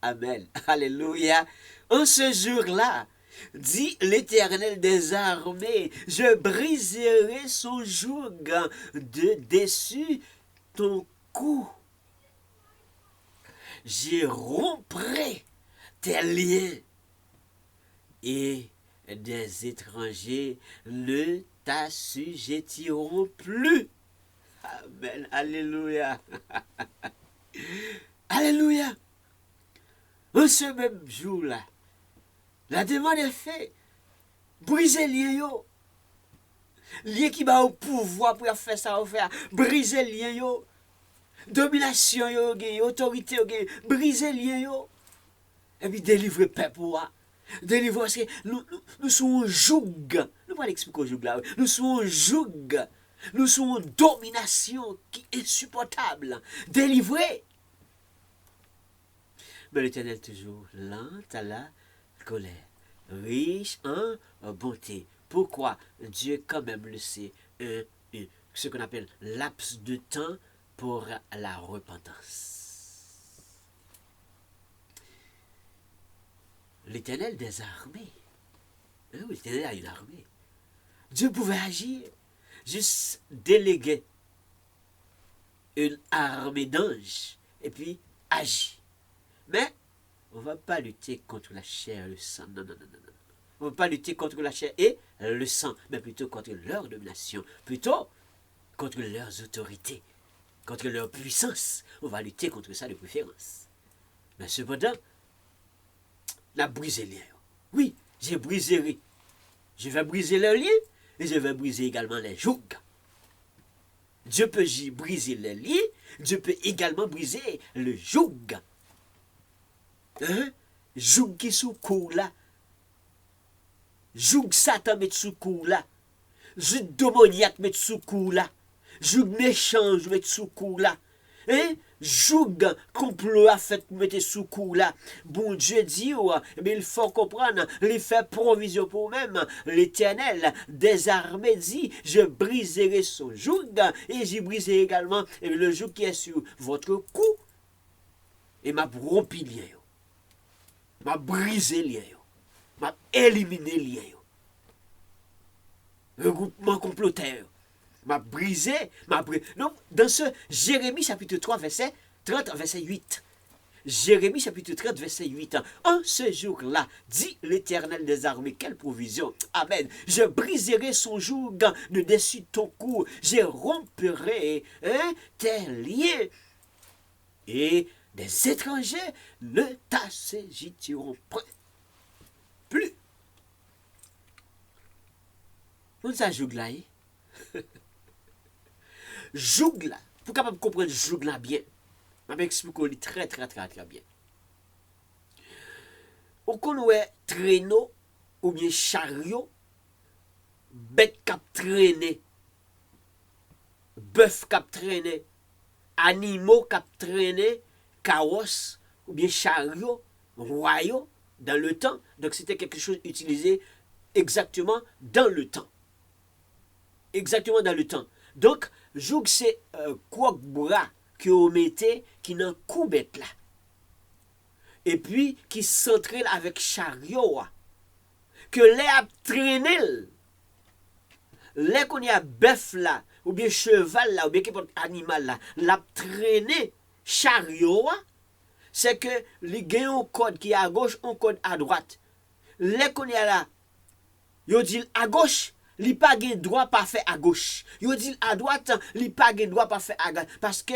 Amen. Alléluia. En ce jour-là, dit l'Éternel des armées, je briserai son joug de dessus ton cou. Je romprai tes liens et des étrangers ne t'assujettiront plus. Amen. Alléluia. Alléluia. En ce même jour-là, la demande est faite. Briser les liens. Liens qui va au pouvoir pour faire ça, faire. Briser les liens. Domination, autorité, briser les liens. Et puis délivrer peuple. Délivrer parce que nous sommes un joug. Nous ne pas l'expliquer au joug là. Nous sommes un joug. Nous sommes une domination qui est insupportable. Délivrer. Mais l'Éternel toujours lent à la colère, riche en bonté. Pourquoi Dieu quand même laissé ce qu'on appelle laps de temps pour la repentance. L'Éternel des armées. Oui, l'Éternel a une armée. Dieu pouvait agir, juste déléguer une armée d'anges et puis agir. Mais on ne va pas lutter contre la chair et le sang. Non, non, non, non, non. On ne va pas lutter contre la chair et le sang, mais plutôt contre leur domination, plutôt contre leurs autorités, contre leur puissance. On va lutter contre ça de préférence. Mais cependant, on a brisé les liens. Oui, j'ai brisé. Je vais briser leurs liens et je vais briser également les jougs. Dieu peut briser les liens, Dieu peut également briser le joug. Joug qui sous cou là. Joug Satan met sous cou là. Joug démoniaque met sous cou là. Joug méchant met sous cou là. Joug complot a fait mettre sous cou là. Bon Dieu dit, mais il faut comprendre, il fait provision pour même. L'Éternel des armées dit, je briserai son joug et j'y briserai également le joug qui est sur votre cou. Et m'a rompi lien. M'a brisé lien. M'a éliminé lien. Regroupement complotaire. M'a brisé, Donc, dans ce Jérémie chapitre 3, verset 30, verset 8. Jérémie chapitre 30, verset 8. En ce jour-là, dit l'Éternel des armées, quelle provision. Amen. Je briserai son joug de dessus ton cou. Je romperai tes liens. Et des étrangers ne t'assujettiront plus. On ça joug là. Joug là. Pour capable comprendre joug là bien. Je vais expliquer très bien. On connaît traîneau ou bien chariot, bête cap traîner, bœuf cap traîner, animaux cap traîner, carrosse ou bien chariot, royaux dans le temps. Donc c'était quelque chose utilisé exactement dans le temps. Exactement dans le temps. Donc, joug c'est quoi bras que vous mettez qui n'en coubette là. Et puis qui s'entraîne avec chariot. Que les a traîné. Les qu'on y a bœuf là, ou bien cheval là, ou bien qu'importe animal là, l'a traîné chariot. C'est que les gagnent un code qui est à gauche, un code à droite. Les qu'on y a là, yo dit à gauche, li pas gen droit pas faire à gauche. Yo dit à droite, li pas gen droit pas faire à gauche parce que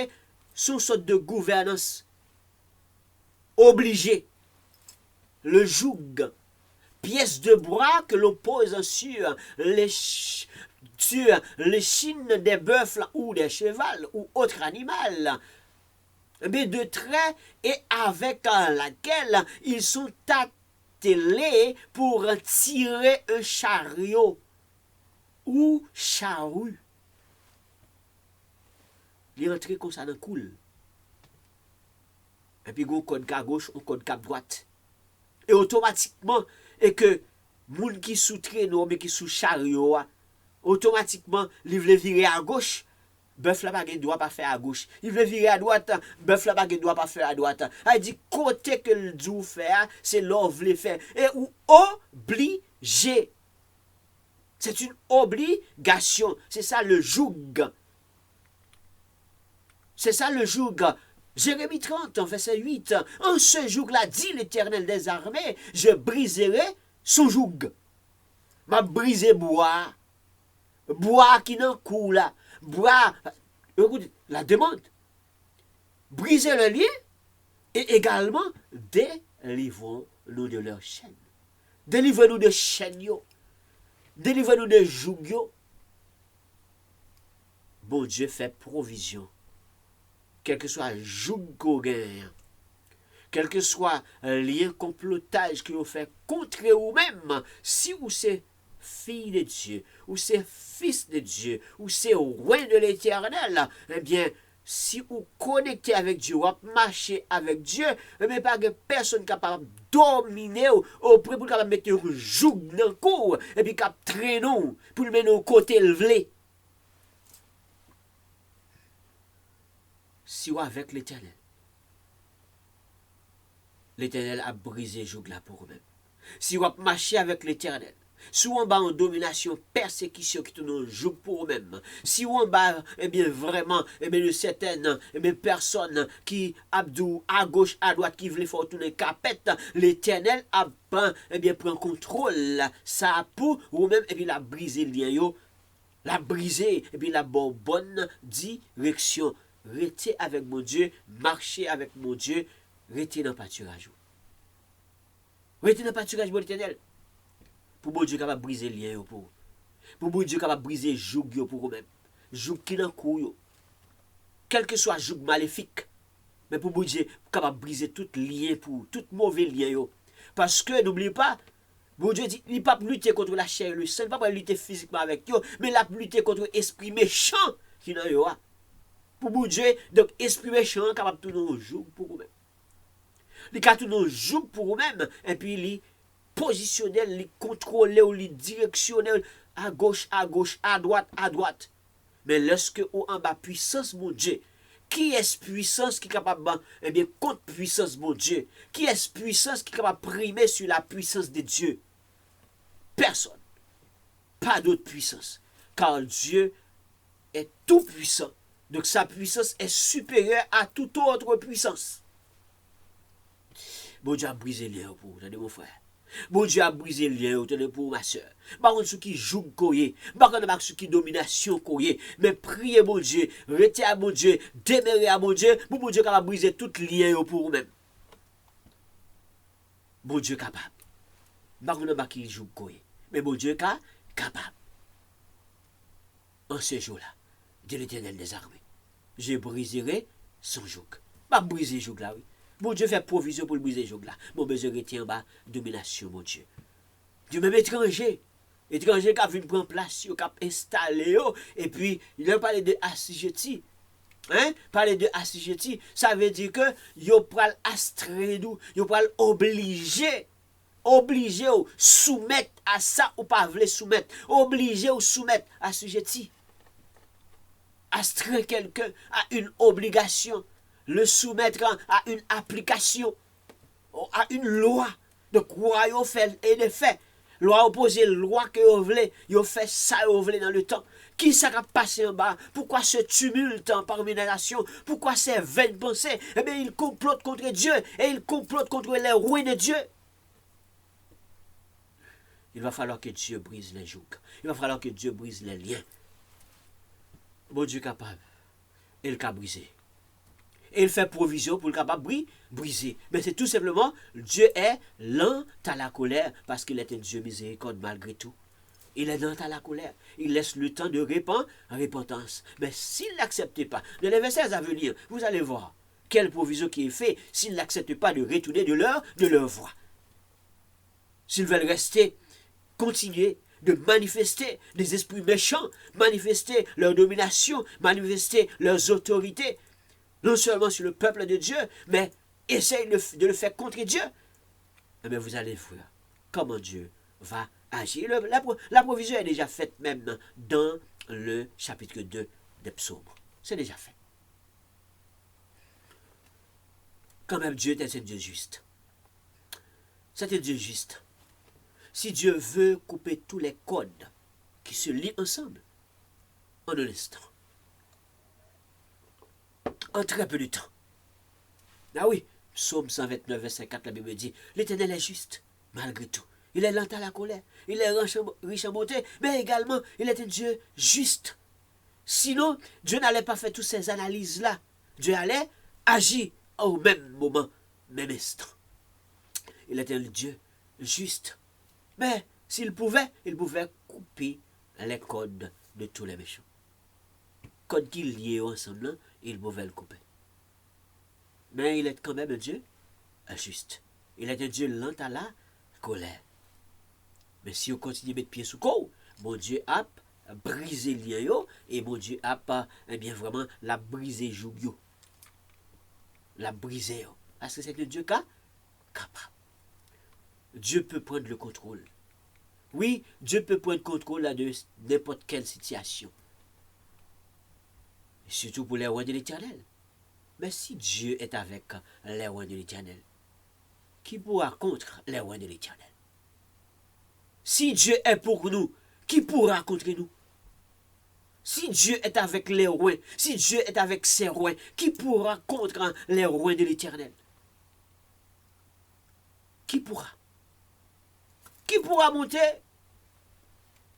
sous sorte de gouvernance obligé le joug, pièce de bras que l'on pose sur les chines des bœufs ou des chevals ou autre animal, mais de trait et avec laquelle ils sont attelés pour tirer un chariot ou charrue. Il rentre comme ça dans le coule. Et puis, on code à gauche, on code à droite. Et automatiquement, et que moun qui sous traîneau, mais qui sous chariot, automatiquement, il veut virer à gauche, bœuf là ne doit pas faire à gauche. Il veut virer à droite, bœuf là ne doit pas faire à droite. Il dit côté que le Dieu fait, c'est l'on veut faire. Et ou obligé. C'est une obligation. C'est ça le joug. C'est ça le joug. Jérémie 30, verset 8. En ce jour-là, dit l'Éternel des armées, je briserai son joug. M'a brisé bois. Bois qui n'en coule là. Bois. Écoute, la demande. Briser le lien et également délivrons-nous de leur chaîne. Délivrez-nous de chaîne. Délivrez-nous de joug. Bon Dieu fait provision. Quel que soit joug qu'on gagne, quel que soit un lien complotage que vous fait contre vous-même, si vous c'est fille de Dieu, ou c'est fils de Dieu, ou c'est roi de l'Éternel, eh bien, si vous connectez avec Dieu, vous marchez avec Dieu, eh bien, pas de personne capable de dominer au près pour capable mettre un joug dans le cou, et puis capable traîner pour le mettre au côté levé. Si vous avec l'Éternel, l'Éternel a brisé le joug là pour vous-même. Si vous marchez avec l'Éternel, si vous en bas en domination, persécution qui tourne joug pour vous-même, si vous en bas, eh bien vraiment, eh bien de certaines personnes qui abdou à gauche, à droite, qui veulent faire tourner capette, l'Éternel a eh bien prend contrôle, ça pour vous-même, et puis la briser le lien, la briser, et puis la bonne direction. Restez avec mon Dieu, marchez avec mon Dieu, restez dans le pâturage. Restez dans le pâturage, mon Éternel. Pour mon Dieu capable de briser le lien pour mon Dieu capable de briser le joug pour vous-même. Joug qui n'en court. Quel que soit joug maléfique. Mais pour mon Dieu capable de briser tout lien pour tout mauvais lien. Parce que n'oubliez pas, mon Dieu dit, il ne peut pas lutter contre la chair et le sang, il ne peut pas lutter physiquement avec vous, mais il a lutter contre l'esprit méchant qui n'en a. Pour mon Dieu, donc esprit méchant capable de tourner un joug pour vous-même. Il a tourner un joug pour vous-même, et puis il positionnel, il contrôler ou il directionnel à gauche, à droite. Mais lorsque ou en bas puissance, mon Dieu, qui est puissance qui est capable, eh bien, contre puissance, mon Dieu, qui est puissance qui est capable de primer sur la puissance de Dieu? Personne. Pas d'autre puissance. Car Dieu est tout puissant. Donc sa puissance est supérieure à toute autre puissance. Bon Dieu a brisé le lien pour vous, mon frère. Bon Dieu a brisé le lien pour ma soeur. Par contre, ce qui joue koye, par contre, ce qui domination koye, mais priez mon Dieu, restez à mon Dieu, demeurez à mon Dieu, pour mon Dieu capable de briser tout lien pour vous-même. Bon Dieu capable. Par contre, qui joue koye, mais bon Dieu capable. En ce jour-là, de l'Éternel des armées, je briserai son joug. Pas briser le joug là, oui. Bon Dieu fait provision pour le briser le joug là. Mon besoin retient en bas, domination, mon Dieu. Dieu même étranger qui a vu prendre place, qui a installé, et puis il a parlé de assujetti. Hein? Parler de assujetti, ça veut dire que yo pral astreindou, yo pral obligé ou soumettre à ça ou pas vle soumettre, obligé ou soumettre assujetti. Astreindre quelqu'un à une obligation, le soumettre à une application, à une loi. Donc, quoi yo fait et de fait. Loi opposée, loi que vous voulez, vous fait ça vous voulez dans le temps. Qui ça va passer en bas? Pourquoi ce tumulte parmi les nations? Pourquoi ces vaines pensées? Eh bien, ils complotent contre Dieu et ils complotent contre les rois de Dieu. Il va falloir que Dieu brise les jougs. Il va falloir que Dieu brise les liens. Bon Dieu capable. Il a brisé. Et il fait provision pour le capable de briser. Mais c'est tout simplement, Dieu est lent à la colère parce qu'il est un Dieu miséricorde malgré tout. Il est lent à la colère. Il laisse le temps de repentance. Mais s'il n'accepte pas, dans les versets à venir, vous allez voir quelle provision qui est faite s'ils n'acceptent pas de retourner de leur voie. S'ils veulent rester, continuer de manifester des esprits méchants, manifester leur domination, manifester leurs autorités, non seulement sur le peuple de Dieu, mais essaye de le faire contre Dieu. Mais vous allez voir comment Dieu va agir. La provision est déjà faite même dans le chapitre 2 des psaumes. C'est déjà fait. Quand même, Dieu est un Dieu juste. C'est un Dieu juste. Si Dieu veut couper tous les codes qui se lient ensemble, en un instant, en très peu de temps. Ah oui, Psaume 129, verset 4, la Bible dit, l'Éternel est juste, malgré tout. Il est lent à la colère, il est riche en bonté, mais également, il est un Dieu juste. Sinon, Dieu n'allait pas faire toutes ces analyses-là. Dieu allait agir au même moment, même instant. Il est un Dieu juste. Mais s'il pouvait, il pouvait couper les codes de tous les méchants. Codes qui liés ensemble, il pouvait le couper. Mais il est quand même un Dieu juste. Il est un Dieu lent à la colère. Mais si on continue à mettre pied sous corps, mon Dieu a brisé le lien et mon Dieu a pas, eh bien vraiment, la brisé joug. La brisé. Parce que c'est un Dieu capable. Dieu peut prendre le contrôle. Oui, Dieu peut prendre le contrôle de n'importe quelle situation. Et surtout pour les rois de l'Éternel. Mais si Dieu est avec les rois de l'Éternel, qui pourra contre les rois de l'Éternel? Si Dieu est pour nous, qui pourra contre nous? Si Dieu est avec les rois, si Dieu est avec ses rois, qui pourra contre les rois de l'Éternel? Qui pourra? Qui pourra monter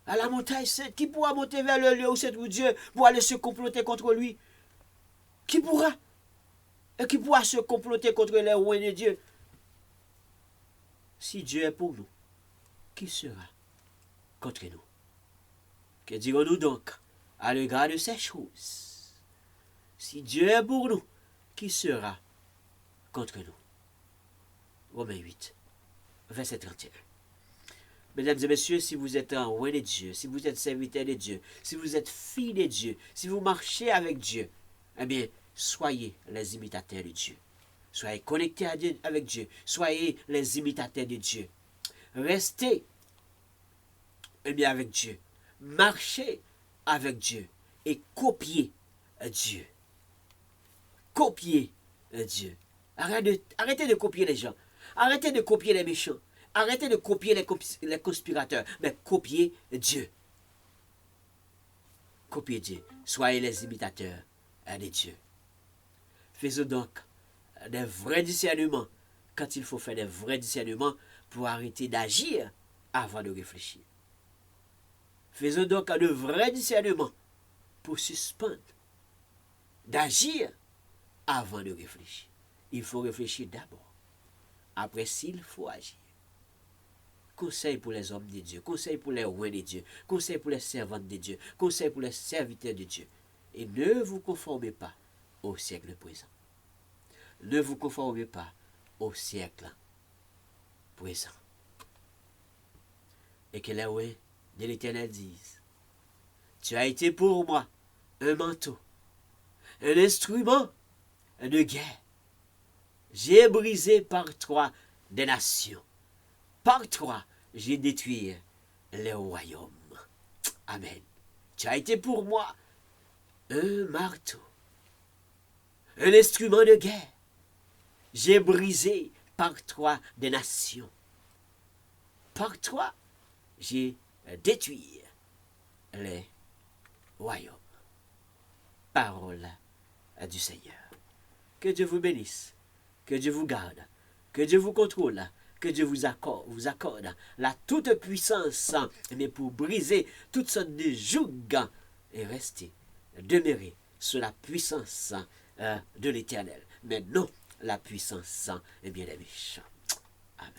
à la montagne sainte? Qui pourra monter vers le lieu où c'est où Dieu pour aller se comploter contre lui? Qui pourra? Et qui pourra se comploter contre les rois de Dieu? Si Dieu est pour nous, qui sera contre nous? Que dirons-nous donc à l'égard de ces choses? Si Dieu est pour nous, qui sera contre nous? Romains 8, verset 31. Mesdames et messieurs, si vous êtes en loin de Dieu, si vous êtes serviteur de Dieu, si vous êtes fille de Dieu, si vous marchez avec Dieu, eh bien, soyez les imitateurs de Dieu. Soyez connectés avec Dieu. Soyez les imitateurs de Dieu. Restez bien avec Dieu. Marchez avec Dieu. Et copiez Dieu. Copiez Dieu. Arrêtez de copier les gens. Arrêtez de copier les méchants. Arrêtez de copier les conspirateurs. Mais copiez Dieu. Copiez Dieu. Soyez les imitateurs de Dieu. Faisons donc des vrais discernements quand il faut faire des vrais discernements pour arrêter d'agir avant de réfléchir. Faisons donc de vrais discernements pour suspendre d'agir avant de réfléchir. Il faut réfléchir d'abord. Après, s'il faut agir. Conseil pour les hommes de Dieu, conseil pour les rois de Dieu, conseil pour les servantes de Dieu, conseil pour les serviteurs de Dieu. Et ne vous conformez pas au siècle présent. Ne vous conformez pas au siècle présent. Et que les rois de l'Éternel disent, tu as été pour moi un manteau, un instrument de guerre. J'ai brisé par toi des nations. Par toi, j'ai détruit les royaumes. Amen. Tu as été pour moi un marteau, un instrument de guerre. J'ai brisé par toi des nations. Par toi, j'ai détruit les royaumes. Parole du Seigneur. Que Dieu vous bénisse, que Dieu vous garde, que Dieu vous contrôle, que Dieu vous accorde la toute puissance, mais pour briser toutes sortes de jougs et rester, demeurer sous la puissance de l'Éternel. Mais non la puissance des méchants. Amen.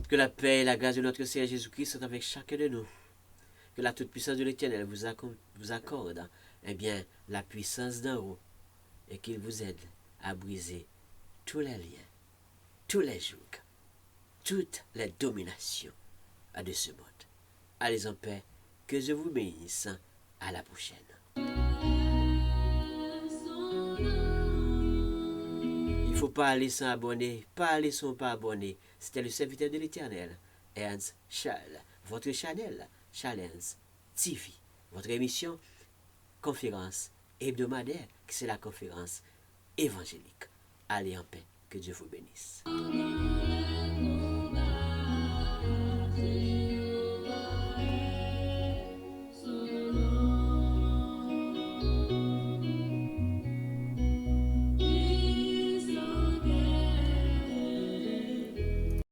Que la paix et la grâce de notre Seigneur Jésus-Christ soient avec chacun de nous. Que la toute-puissance de l'Éternel vous accorde bien, la puissance d'en haut et qu'il vous aide à briser tous les liens, tous les jours. toutes les dominations de ce monde. Allez en paix, que je vous bénisse. À la prochaine. Il ne faut pas aller sans abonner, pas aller sans pas abonner. C'était le serviteur de l'Éternel, Ernst Charles, votre channel, Challenge TV, votre émission conférence hebdomadaire, qui c'est la conférence évangélique. Allez en paix, que Dieu vous bénisse.